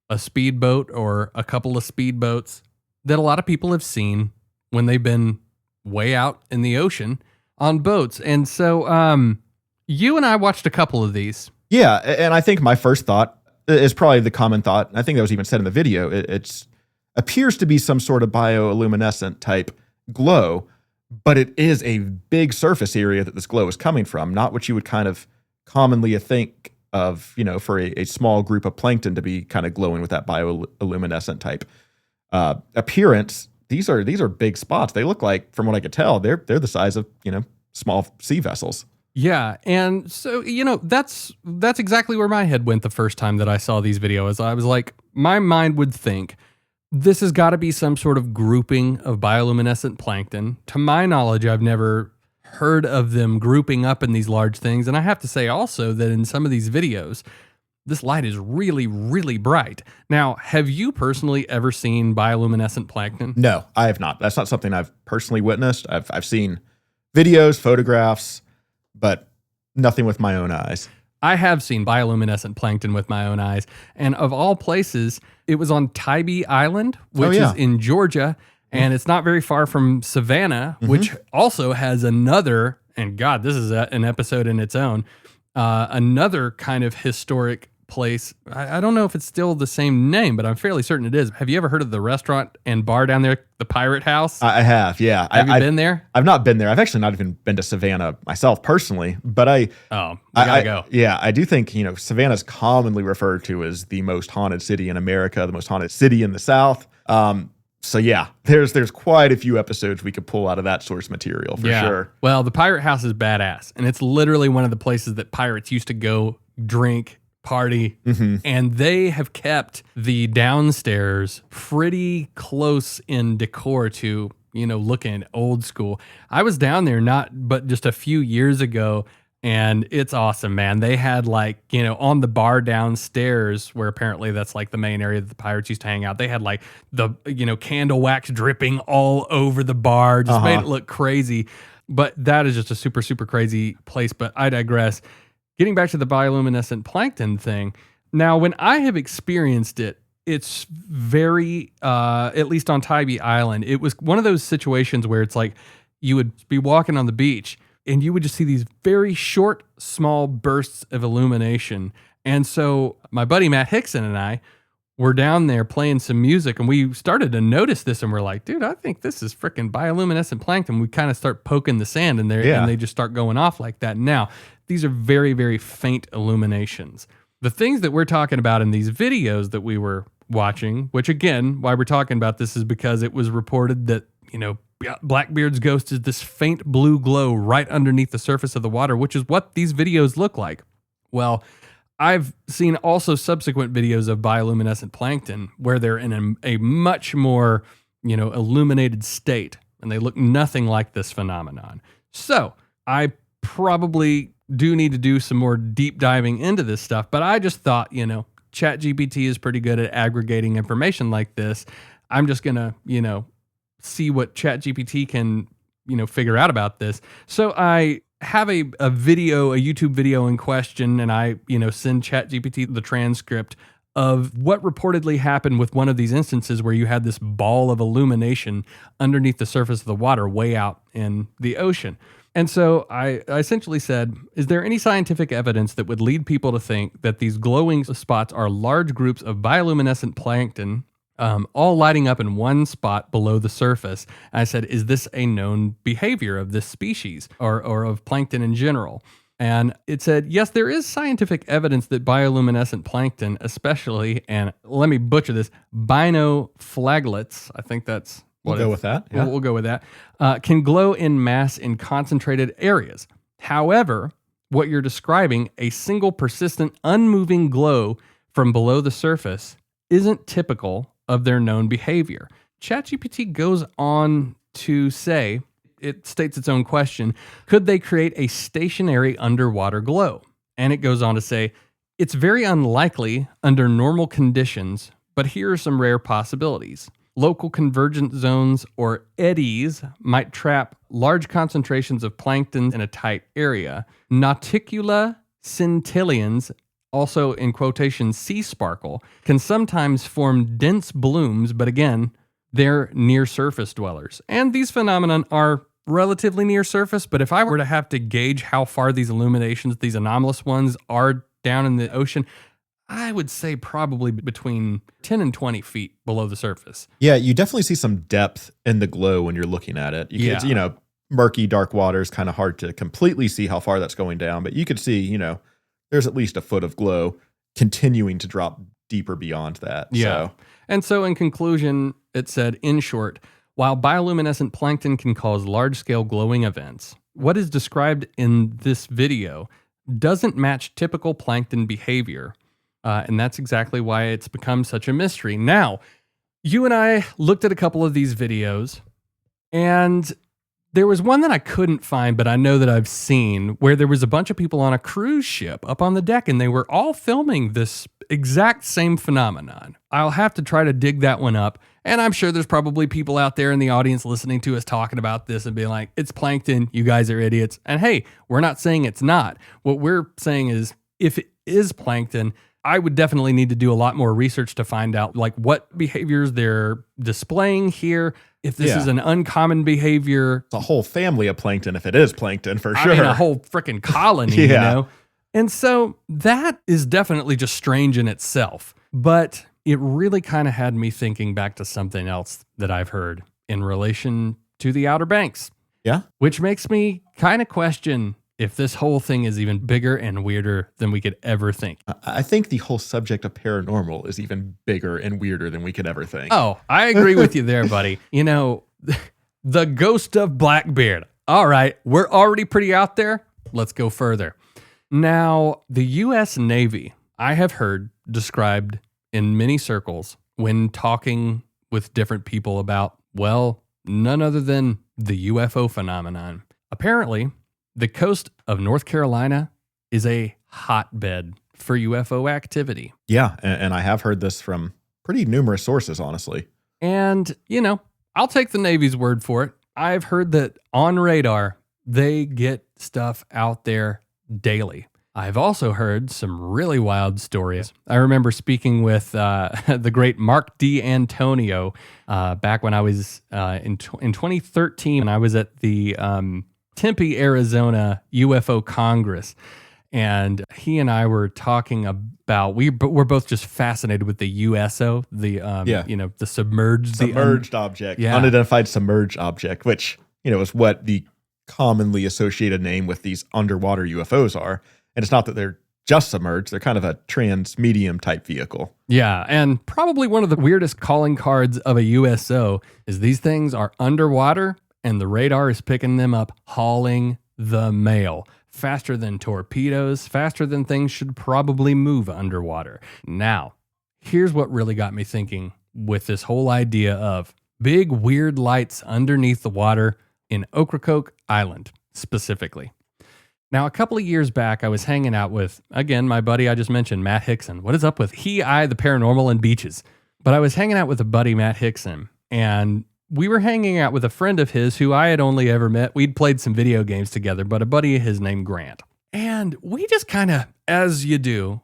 Speaker 3: a speedboat or a couple of speedboats that a lot of people have seen when they've been way out in the ocean on boats. And so you and I watched a couple of these.
Speaker 2: Yeah, and I think my first thought is probably the common thought. I think that was even said in the video. It appears to be some sort of bioluminescent type glow, but it is a big surface area that this glow is coming from, not what you would kind of commonly think of, for a small group of plankton to be kind of glowing with that bioluminescent type appearance. These are big spots. They look like, from what I could tell, they're the size of, small sea vessels.
Speaker 3: Yeah, and so, that's exactly where my head went the first time that I saw these videos. I was like, my mind would think, this has got to be some sort of grouping of bioluminescent plankton. To my knowledge, I've never heard of them grouping up in these large things. And I have to say also that in some of these videos, this light is really, really bright. Now, have you personally ever seen bioluminescent plankton?
Speaker 2: No, I have not. That's not something I've personally witnessed. I've seen videos, photographs, but nothing with my own eyes.
Speaker 3: I have seen bioluminescent plankton with my own eyes. And of all places, it was on Tybee Island, which is in Georgia. And it's not very far from Savannah, which also has another, and God, this is an episode in its own, another kind of historic place. I don't know if it's still the same name, but I'm fairly certain it is. Have you ever heard of the restaurant and bar down there, the Pirate House?
Speaker 2: I have, yeah.
Speaker 3: Have you been there?
Speaker 2: I've not been there. I've actually not even been to Savannah myself personally, but I
Speaker 3: gotta go.
Speaker 2: Yeah, I do think, Savannah's commonly referred to as the most haunted city in America, the most haunted city in the South. So yeah, there's quite a few episodes we could pull out of that source material for sure.
Speaker 3: Well, the Pirate House is badass, and it's literally one of the places that pirates used to go drink, party, and they have kept the downstairs pretty close in decor to, looking old school. I was down there but just a few years ago, and it's awesome, man. They had on the bar downstairs, where apparently that's like the main area that the pirates used to hang out. They had the, candle wax dripping all over the bar, just made it look crazy. But that is just a super, super crazy place. But I digress. Getting back to the bioluminescent plankton thing. Now, when I have experienced it, it's very, at least on Tybee Island, it was one of those situations where it's like you would be walking on the beach and you would just see these very short, small bursts of illumination. And so my buddy Matt Hickson and I were down there playing some music, and we started to notice this, and we're like, dude, I think this is freaking bioluminescent plankton. We kind of start poking the sand in there, and they just start going off like that. Now, these are very, very faint illuminations. The things that we're talking about in these videos that we were watching, which again, why we're talking about this is because it was reported that, Blackbeard's ghost is this faint blue glow right underneath the surface of the water, which is what these videos look like. Well, I've seen also subsequent videos of bioluminescent plankton where they're in a much more, illuminated state, and they look nothing like this phenomenon. So I probably do need to do some more deep diving into this stuff, but I just thought, ChatGPT is pretty good at aggregating information like this. I'm just going to, see what ChatGPT can, figure out about this. So I have a YouTube video in question, and I, send ChatGPT the transcript of what reportedly happened with one of these instances where you had this ball of illumination underneath the surface of the water way out in the ocean. And so I essentially said, is there any scientific evidence that would lead people to think that these glowing spots are large groups of bioluminescent plankton all lighting up in one spot below the surface? And I said, is this a known behavior of this species or of plankton in general? And it said, yes, there is scientific evidence that bioluminescent plankton, especially, and let me butcher this, binoflagellates, I think that's
Speaker 2: We'll go with that. Yeah.
Speaker 3: We'll go with that. Can glow in mass in concentrated areas. However, what you're describing, a single persistent, unmoving glow from below the surface, isn't typical of their known behavior. ChatGPT goes on to say, it states its own question, could they create a stationary underwater glow? And it goes on to say, it's very unlikely under normal conditions, but here are some rare possibilities. Local convergent zones, or eddies, might trap large concentrations of plankton in a tight area. Nauticula scintillans, also in quotation sea sparkle, can sometimes form dense blooms, but again, they're near surface dwellers. And these phenomena are relatively near surface, but if I were to have to gauge how far these illuminations, these anomalous ones, are down in the ocean, I would say probably between 10 and 20 feet below the surface.
Speaker 2: Yeah, you definitely see some depth in the glow when you're looking at it. It's, murky, dark water is kind of hard to completely see how far that's going down, but you could see, there's at least a foot of glow continuing to drop deeper beyond that.
Speaker 3: Yeah.
Speaker 2: So.
Speaker 3: And so in conclusion, it said, in short, while bioluminescent plankton can cause large-scale glowing events, what is described in this video doesn't match typical plankton behavior. And that's exactly why it's become such a mystery. Now, you and I looked at a couple of these videos, and there was one that I couldn't find, but I know that I've seen, where there was a bunch of people on a cruise ship up on the deck, and they were all filming this exact same phenomenon. I'll have to try to dig that one up, and I'm sure there's probably people out there in the audience listening to us talking about this and being like, it's plankton, you guys are idiots. And hey, we're not saying it's not. What we're saying is, if it is plankton, I would definitely need to do a lot more research to find out what behaviors they're displaying here. If this is an uncommon behavior.
Speaker 2: It's a whole family of plankton if it is plankton, for sure.
Speaker 3: I mean, a whole freaking colony, And so that is definitely just strange in itself. But it really kind of had me thinking back to something else that I've heard in relation to the Outer Banks.
Speaker 2: Yeah.
Speaker 3: Which makes me kind of question, if this whole thing is even bigger and weirder than we could ever think.
Speaker 2: I think the whole subject of paranormal is even bigger and weirder than we could ever think.
Speaker 3: Oh, I agree with you there, buddy. You know, the ghost of Blackbeard. All right, we're already pretty out there. Let's go further. Now, the U.S. Navy, I have heard described in many circles when talking with different people about, well, none other than the UFO phenomenon. Apparently, the coast of North Carolina is a hotbed for UFO activity.
Speaker 2: Yeah, and I have heard this from pretty numerous sources, honestly.
Speaker 3: And, you know, I'll take the Navy's word for it. I've heard that on radar, they get stuff out there daily. I've also heard some really wild stories. I remember speaking with the great Mark D. Antonio back when I was in 2013, and I was at the Tempe, Arizona UFO Congress. And he and I were talking about, we're both just fascinated with the USO, the submerged
Speaker 2: object,
Speaker 3: yeah.
Speaker 2: Unidentified submerged object, which, is what the commonly associated name with these underwater UFOs are. And it's not that they're just submerged, they're kind of a trans-medium type vehicle.
Speaker 3: Yeah, and probably one of the weirdest calling cards of a USO is these things are underwater and the radar is picking them up, hauling the mail. Faster than torpedoes, faster than things should probably move underwater. Now, here's what really got me thinking with this whole idea of big weird lights underneath the water in Ocracoke Island, specifically. Now, a couple of years back, I was hanging out with, again, my buddy I just mentioned, Matt Hickson. What is up with the paranormal, and beaches? But I was hanging out with a buddy, Matt Hickson, and we were hanging out with a friend of his who I had only ever met. We'd played some video games together, but a buddy of his named Grant. And we just kind of, as you do,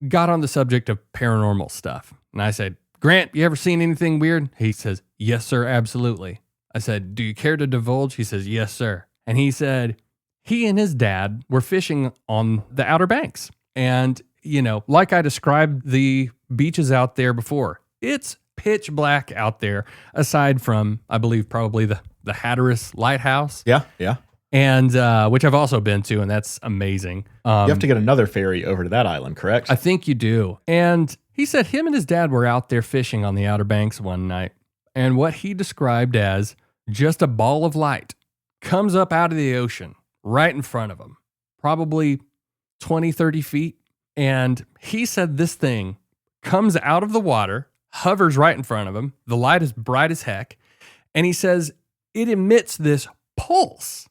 Speaker 3: got on the subject of paranormal stuff. And I said, Grant, you ever seen anything weird? He says, yes, sir, absolutely. I said, do you care to divulge? He says, yes, sir. And he said, he and his dad were fishing on the Outer Banks. And, like I described the beaches out there before, it's pitch black out there, aside from, I believe, probably the Hatteras Lighthouse.
Speaker 2: Yeah.
Speaker 3: And which I've also been to, and that's amazing.
Speaker 2: You have to get another ferry over to that island, correct?
Speaker 3: I think you do. And he said him and his dad were out there fishing on the Outer Banks one night, and what he described as just a ball of light comes up out of the ocean right in front of him, probably 20, 30 feet. And he said this thing comes out of the water, hovers right in front of him. The light is bright as heck. And he says it emits this pulse.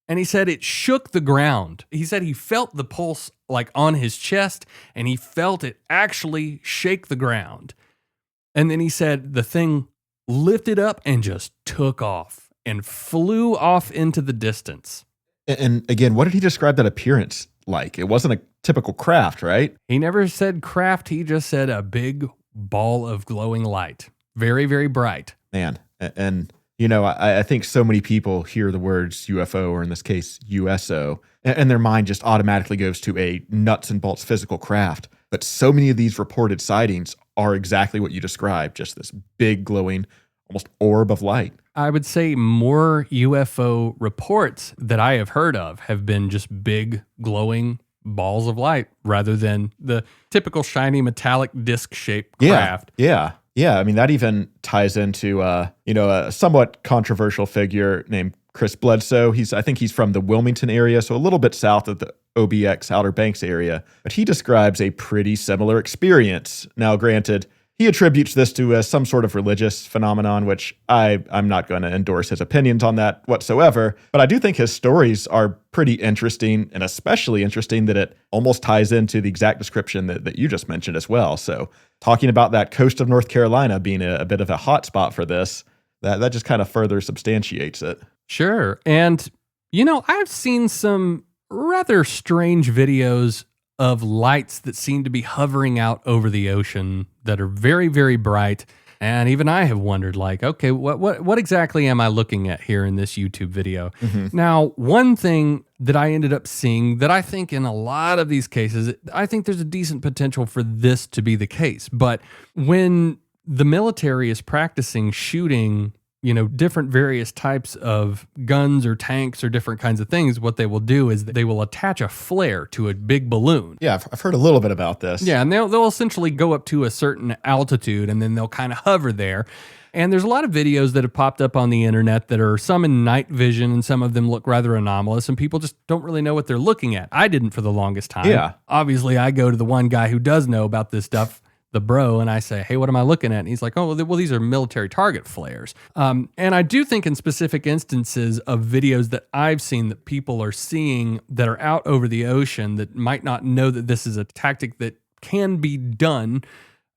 Speaker 3: And he said it shook the ground. He said he felt the pulse like on his chest, and he felt it actually shake the ground. And then he said the thing lifted up and just took off and flew off into the distance.
Speaker 2: And again, what did he describe that appearance like? It wasn't a typical craft, right?
Speaker 3: He never said craft. He just said a big ball of glowing light. Very, very bright.
Speaker 2: Man. And, I think so many people hear the words UFO, or in this case, USO, and their mind just automatically goes to a nuts and bolts physical craft. But so many of these reported sightings are exactly what you described, just this big glowing, almost orb of light.
Speaker 3: I would say more UFO reports that I have heard of have been just big glowing balls of light rather than the typical shiny metallic disc-shaped craft.
Speaker 2: Yeah. I mean, that even ties into, a somewhat controversial figure named Chris Bledsoe. I think he's from the Wilmington area, so a little bit south of the OBX Outer Banks area. But he describes a pretty similar experience. Now, granted, he attributes this to some sort of religious phenomenon, which I'm not going to endorse his opinions on that whatsoever. But I do think his stories are pretty interesting, and especially interesting that it almost ties into the exact description that you just mentioned as well. So talking about that coast of North Carolina being a bit of a hot spot for this, that just kind of further substantiates it.
Speaker 3: Sure. And, I've seen some rather strange videos of lights that seem to be hovering out over the ocean that are very, very bright. And even I have wondered, okay, what exactly am I looking at here in this YouTube video? Mm-hmm. Now, one thing that I ended up seeing that I think in a lot of these cases, I think there's a decent potential for this to be the case. But when the military is practicing shooting different various types of guns or tanks or different kinds of things, what they will do is they will attach a flare to a big balloon.
Speaker 2: Yeah, I've heard a little bit about this.
Speaker 3: Yeah, and they'll essentially go up to a certain altitude and then they'll kind of hover there. And there's a lot of videos that have popped up on the internet that are some in night vision and some of them look rather anomalous and people just don't really know what they're looking at. I didn't for the longest time.
Speaker 2: Yeah.
Speaker 3: Obviously, I go to the one guy who does know about this stuff, the bro, and I say, hey, what am I looking at? And he's like, oh, well, these are military target flares. And I do think in specific instances of videos that I've seen that people are seeing that are out over the ocean that might not know that this is a tactic that can be done,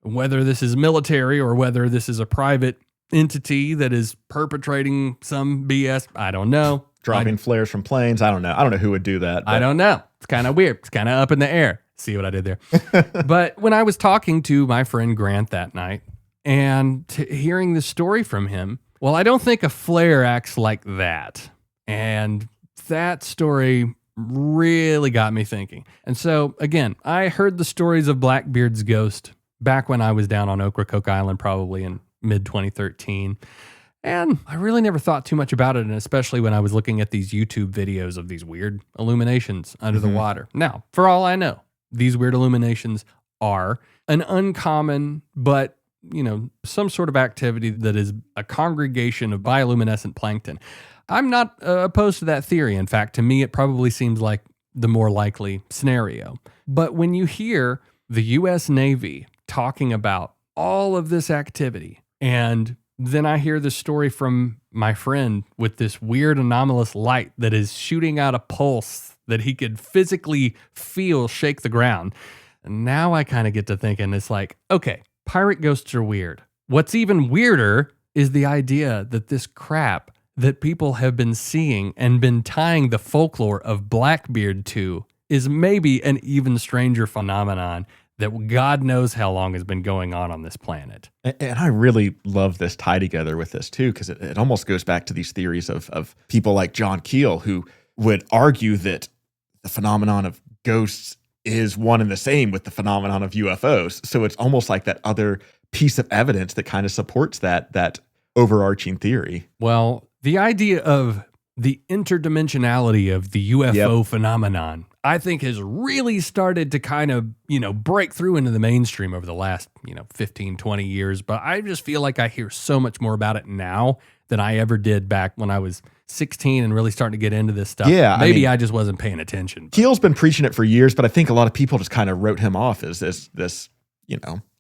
Speaker 3: whether this is military or whether this is a private entity that is perpetrating some BS. I don't know.
Speaker 2: Dropping flares from planes. I don't know. I don't know who would do that.
Speaker 3: I don't know. It's kind of weird. It's kind of up in the air. See what I did there? But when I was talking to my friend Grant that night and hearing the story from him, well, I don't think a flare acts like that. And that story really got me thinking. And so, again, I heard the stories of Blackbeard's ghost back when I was down on Ocracoke Island, probably in mid-2013. And I really never thought too much about it, and especially when I was looking at these YouTube videos of these weird illuminations under the water. Now, for all I know, these weird illuminations are an uncommon, but, some sort of activity that is a congregation of bioluminescent plankton. I'm not opposed to that theory. In fact, to me, it probably seems like the more likely scenario. But when you hear the U.S. Navy talking about all of this activity, and then I hear the story from my friend with this weird anomalous light that is shooting out a pulse that he could physically feel shake the ground. And now I kind of get to thinking, it's like, okay, pirate ghosts are weird. What's even weirder is the idea that this crap that people have been seeing and been tying the folklore of Blackbeard to is maybe an even stranger phenomenon that God knows how long has been going on this planet.
Speaker 2: And I really love this tie together with this too, because it almost goes back to these theories of people like John Keel, who would argue that the phenomenon of ghosts is one and the same with the phenomenon of UFOs. So it's almost like that other piece of evidence that kind of supports that overarching theory.
Speaker 3: Well, the idea of the interdimensionality of the UFO phenomenon, I think has really started to kind of, break through into the mainstream over the last, 15, 20 years. But I just feel like I hear so much more about it now than I ever did back when I was 16 and really starting to get into this stuff.
Speaker 2: Yeah,
Speaker 3: Maybe I just wasn't paying attention.
Speaker 2: Keel's been preaching it for years, but I think a lot of people just kind of wrote him off as this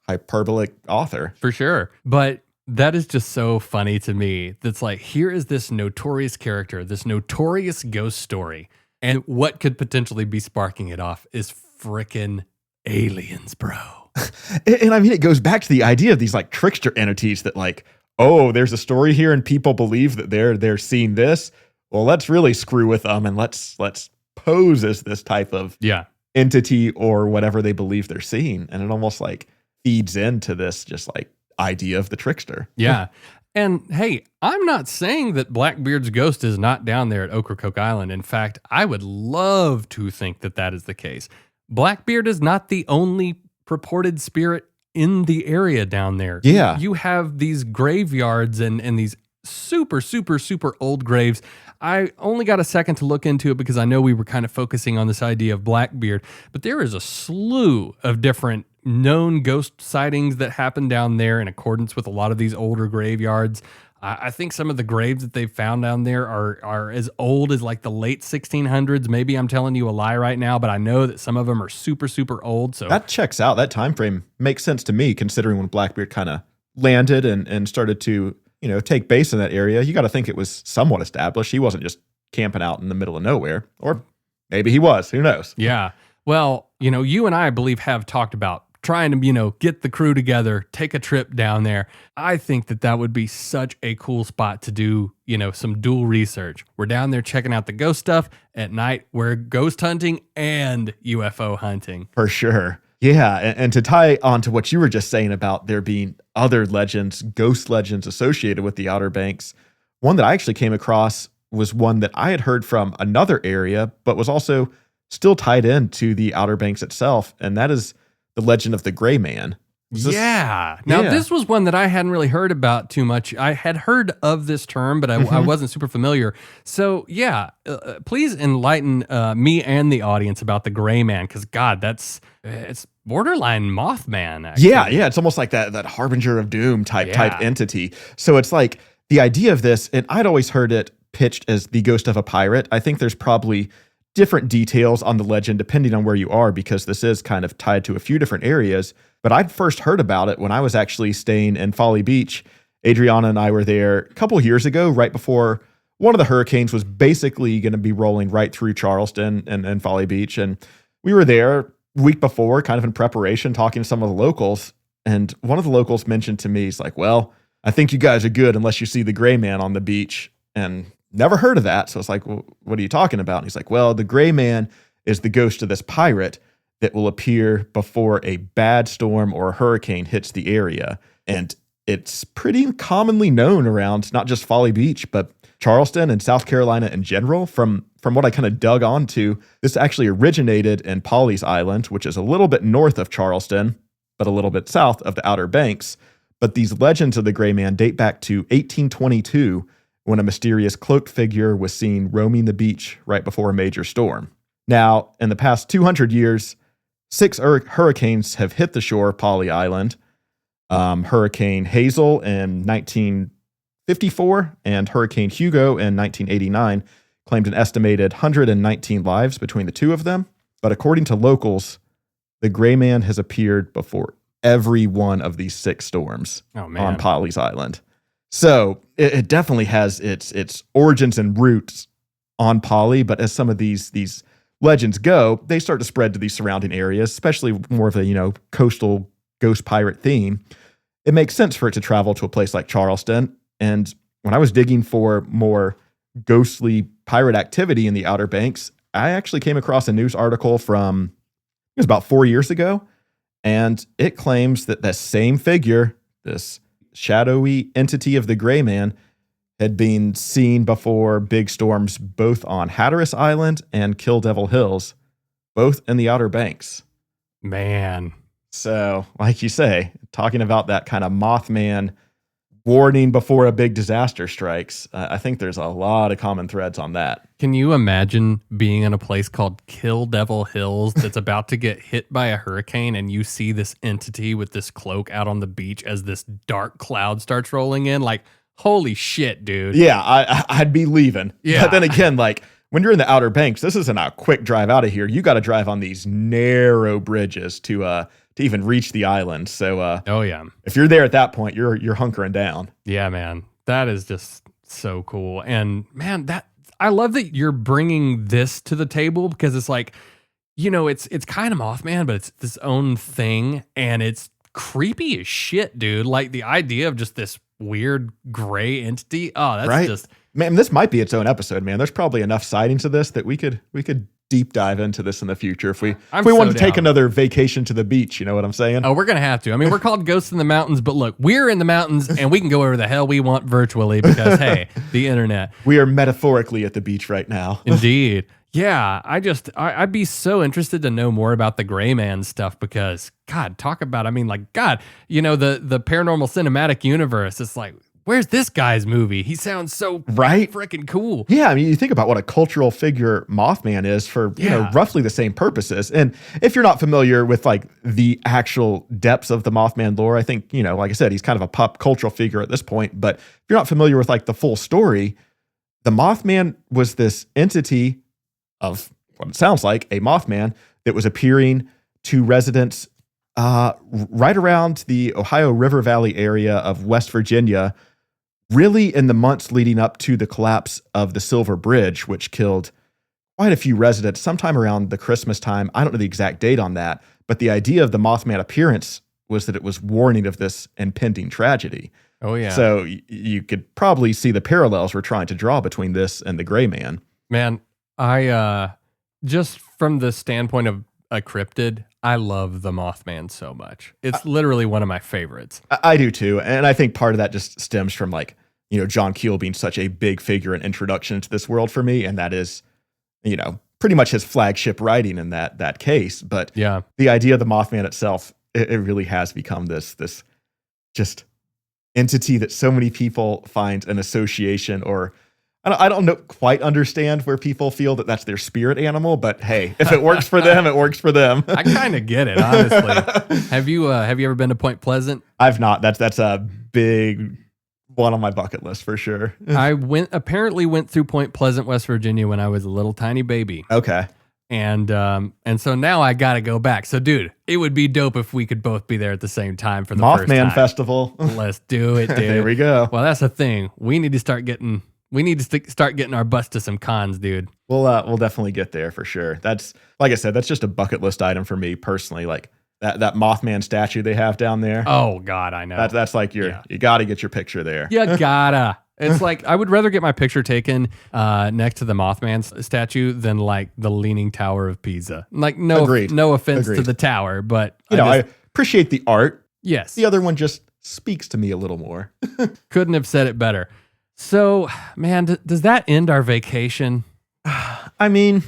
Speaker 2: hyperbolic author.
Speaker 3: For sure. But that is just so funny to me. That's like, here is this notorious character, this notorious ghost story. And what could potentially be sparking it off is frickin' aliens, bro.
Speaker 2: And I mean, it goes back to the idea of these like trickster entities that like, oh, there's a story here and people believe that they're seeing this. Well, let's really screw with them and let's pose as this type of entity or whatever they believe they're seeing. And it almost like feeds into this just like idea of the trickster.
Speaker 3: Yeah. And hey, I'm not saying that Blackbeard's ghost is not down there at Ocracoke Island. In fact, I would love to think that that is the case. Blackbeard is not the only purported spirit in the area down there.
Speaker 2: Yeah.
Speaker 3: You have these graveyards and these super, super, super old graves. I only got a second to look into it because I know we were kind of focusing on this idea of Blackbeard, but there is a slew of different known ghost sightings that happen down there in accordance with a lot of these older graveyards. I think some of the graves that they've found down there are as old as like the late 1600s. Maybe I'm telling you a lie right now, but I know that some of them are super, super old. So
Speaker 2: that checks out. That time frame makes sense to me, considering when Blackbeard kind of landed and started to, take base in that area. You got to think it was somewhat established. He wasn't just camping out in the middle of nowhere, or maybe he was. Who knows?
Speaker 3: Yeah. Well, you and I believe have talked about trying to, get the crew together, take a trip down there. I think that would be such a cool spot to do, some dual research. We're down there checking out the ghost stuff. At night, we're ghost hunting and UFO hunting.
Speaker 2: For sure. Yeah. And to tie on to what you were just saying about there being other legends, ghost legends associated with the Outer Banks, one that I actually came across was one that I had heard from another area, but was also still tied into the Outer Banks itself. And that is the legend of the Gray Man.
Speaker 3: Yeah. Now, this was one that I hadn't really heard about too much. I had heard of this term, but I wasn't super familiar. So, yeah, please enlighten me and the audience about the Gray Man, because, God, it's borderline Mothman, actually.
Speaker 2: Yeah. It's almost like that harbinger of doom type entity. So it's like the idea of this, and I'd always heard it pitched as the ghost of a pirate. I think there's probably different details on the legend depending on where you are, because this is kind of tied to a few different areas. But I'd first heard about it when I was actually staying in Folly Beach. Adriana and I were there a couple years ago, right before one of the hurricanes was basically going to be rolling right through Charleston and Folly Beach. And we were there a week before, kind of in preparation, talking to some of the locals. And one of the locals mentioned to me, he's like, well, I think you guys are good unless you see the Gray Man on the beach. And never heard of that. So it's like, well, what are you talking about? And he's like, well, the Gray Man is the ghost of this pirate that will appear before a bad storm or a hurricane hits the area. And it's pretty commonly known around not just Folly Beach, but Charleston and South Carolina in general. From what I kind of dug onto, this actually originated in Pawleys Island, which is a little bit north of Charleston, but a little bit south of the Outer Banks. But these legends of the Gray Man date back to 1822, when a mysterious cloaked figure was seen roaming the beach right before a major storm. Now, in the past 200 years, 6 hurricanes have hit the shore of Pawley Island. Hurricane Hazel in 1954 and Hurricane Hugo in 1989 claimed an estimated 119 lives between the two of them. But according to locals, the Gray Man has appeared before every one of these 6 storms on Pawleys Island. So it definitely has its origins and roots on Pawley, but as some of these legends go, they start to spread to these surrounding areas, especially more of a, coastal ghost pirate theme. It makes sense for it to travel to a place like Charleston. And when I was digging for more ghostly pirate activity in the Outer Banks, I actually came across a news article from, it was about 4 years ago, and it claims that the same figure, this shadowy entity of the Gray Man, had been seen before big storms both on Hatteras Island and Kill Devil Hills, both in the Outer Banks.
Speaker 3: Man.
Speaker 2: So, like you say, talking about that kind of Mothman warning before a big disaster strikes, I think there's a lot of common threads on that.
Speaker 3: Can you imagine being in a place called Kill Devil Hills that's about to get hit by a hurricane, and you see this entity with this cloak out on the beach as this dark cloud starts rolling in? Like, holy shit, dude.
Speaker 2: Yeah, I'd be leaving.
Speaker 3: Yeah.
Speaker 2: But then again, like, when you're in the Outer Banks, this isn't a quick drive out of here. You got to drive on these narrow bridges to even reach the island. So, if you're there at that point, you're hunkering down.
Speaker 3: Yeah, man, that is just so cool. And man, I love that you're bringing this to the table, because it's like, it's kind of Mothman, but it's its own thing, and it's creepy as shit, dude. Like the idea of just this weird gray entity. Oh, that's
Speaker 2: right?
Speaker 3: Just,
Speaker 2: man, this might be its own episode, man. There's probably enough sightings of this that we could deep dive into this in the future if we wanted to take another vacation to the beach. You know what I'm saying?
Speaker 3: Oh, we're gonna have to. I mean, we're called Ghosts in the Mountains, but look, we're in the mountains and we can go wherever the hell we want virtually, because hey, the internet.
Speaker 2: We are metaphorically at the beach right now.
Speaker 3: Indeed. Yeah, I'd be so interested to know more about the Gray Man stuff, because God, talk about, the paranormal cinematic universe. It's like, where's this guy's movie? He sounds so freaking cool.
Speaker 2: Yeah, I mean, you think about what a cultural figure Mothman is for, roughly the same purposes. And if you're not familiar with like the actual depths of the Mothman lore, I think, like I said, he's kind of a pop cultural figure at this point. But if you're not familiar with like the full story, the Mothman was this entity of what it sounds like a Mothman that was appearing to residents right around the Ohio River Valley area of West Virginia, really in the months leading up to the collapse of the Silver Bridge, which killed quite a few residents sometime around the Christmas time. I don't know the exact date on that, but the idea of the Mothman appearance was that it was warning of this impending tragedy.
Speaker 3: Oh, yeah.
Speaker 2: So you could probably see the parallels we're trying to draw between this and the Gray Man.
Speaker 3: Man, I just from the standpoint of a cryptid, I love the Mothman so much. It's literally one of my favorites.
Speaker 2: I do too. And I think part of that just stems from John Keel being such a big figure and introduction to this world for me. And that is, pretty much his flagship writing in that case. But
Speaker 3: yeah,
Speaker 2: the idea of the Mothman itself it really has become this just entity that so many people find an association, or I don't know, quite understand where people feel that that's their spirit animal, but hey, if it works for them, it works for them.
Speaker 3: I kind of get it, honestly. Have you ever been to Point Pleasant?
Speaker 2: I've not. That's a big one on my bucket list for sure.
Speaker 3: I apparently went through Point Pleasant, West Virginia when I was a little tiny baby.
Speaker 2: Okay.
Speaker 3: And so now I got to go back. So dude, it would be dope if we could both be there at the same time for the first time.
Speaker 2: Mothman Festival.
Speaker 3: Let's do it, dude.
Speaker 2: There we go.
Speaker 3: Well, that's the thing. We need to start getting our butts to some cons, dude.
Speaker 2: We'll definitely get there for sure. That's, like I said, that's just a bucket list item for me personally. Like that Mothman statue they have down there.
Speaker 3: Oh God, I know.
Speaker 2: That's like you got to get your picture there.
Speaker 3: You gotta. It's like I would rather get my picture taken next to the Mothman statue than like the Leaning Tower of Pisa. Like no offense to the tower, but
Speaker 2: I appreciate the art.
Speaker 3: Yes.
Speaker 2: The other one just speaks to me a little more.
Speaker 3: Couldn't have said it better. So, man, does that end our vacation?
Speaker 2: I mean,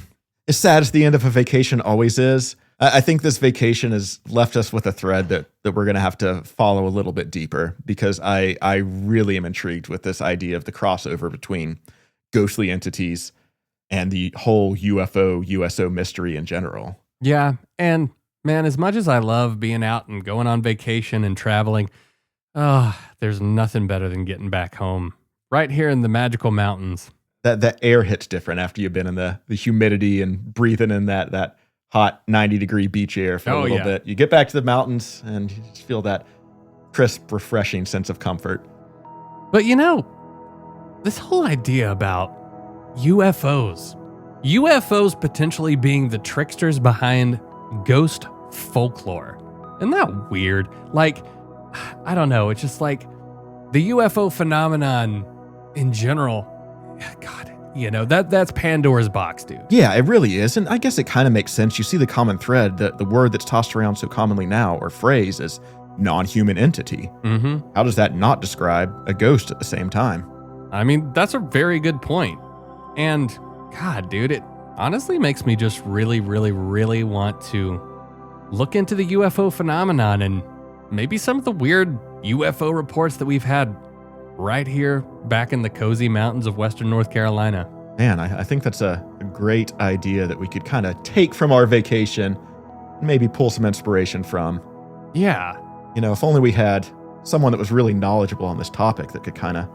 Speaker 2: as sad as the end of a vacation always is, I think this vacation has left us with a thread that we're going to have to follow a little bit deeper, because I really am intrigued with this idea of the crossover between ghostly entities and the whole UFO, USO mystery in general.
Speaker 3: Yeah. And man, as much as I love being out and going on vacation and traveling, there's nothing better than getting back home right here in the magical mountains.
Speaker 2: That air hits different after you've been in the humidity and breathing in that hot 90-degree beach air for a little bit. You get back to the mountains and you just feel that crisp, refreshing sense of comfort.
Speaker 3: But this whole idea about UFOs potentially being the tricksters behind ghost folklore. Isn't that weird? Like, I don't know. It's just like the UFO phenomenon in general. God, that's Pandora's box, dude.
Speaker 2: Yeah, it really is. And I guess it kind of makes sense. You see the common thread, the word that's tossed around so commonly now, or phrase, is non-human entity.
Speaker 3: Mm-hmm.
Speaker 2: How does that not describe a ghost at the same time?
Speaker 3: I mean, that's a very good point. And God, dude, it honestly makes me just really, really, really want to look into the UFO phenomenon and maybe some of the weird UFO reports that we've had right here back in the cozy mountains of Western North Carolina.
Speaker 2: Man, I think that's a great idea that we could kind of take from our vacation and maybe pull some inspiration from.
Speaker 3: Yeah.
Speaker 2: If only we had someone that was really knowledgeable on this topic that could kind of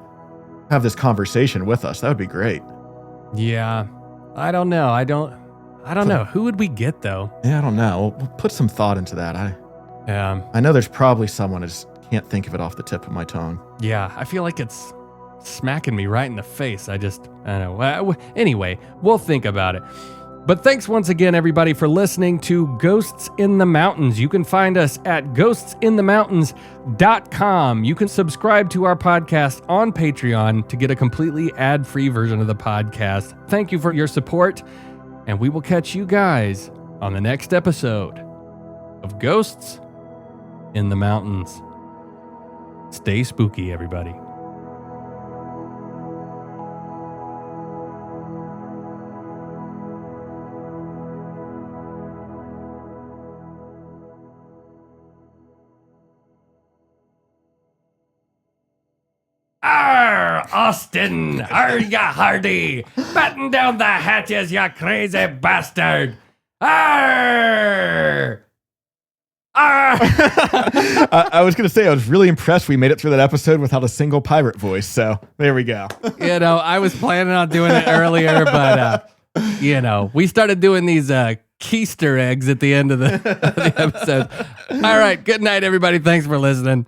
Speaker 2: have this conversation with us. That would be great.
Speaker 3: Yeah. I don't know. I don't know. Who would we get, though?
Speaker 2: Yeah, I don't know. We'll put some thought into that. I know there's probably someone I just can't think of it off the tip of my tongue.
Speaker 3: Yeah, I feel like it's smacking me right in the face. I don't know. Anyway, we'll think about it. But thanks once again, everybody, for listening to Ghosts in the Mountains. You can find us at ghostsinthemountains.com. You can subscribe to our podcast on Patreon to get a completely ad-free version of the podcast. Thank you for your support, and we will catch you guys on the next episode of Ghosts in the Mountains. Stay spooky, everybody. Arr, Austin! Arr, ya hardy! Batten down the hatches, ya crazy bastard! Arr!
Speaker 2: I was going to say, I was really impressed we made it through that episode without a single pirate voice. So there we go.
Speaker 3: I was planning on doing it earlier, but, we started doing these keister eggs at the end of the episode. All right. Good night, everybody. Thanks for listening.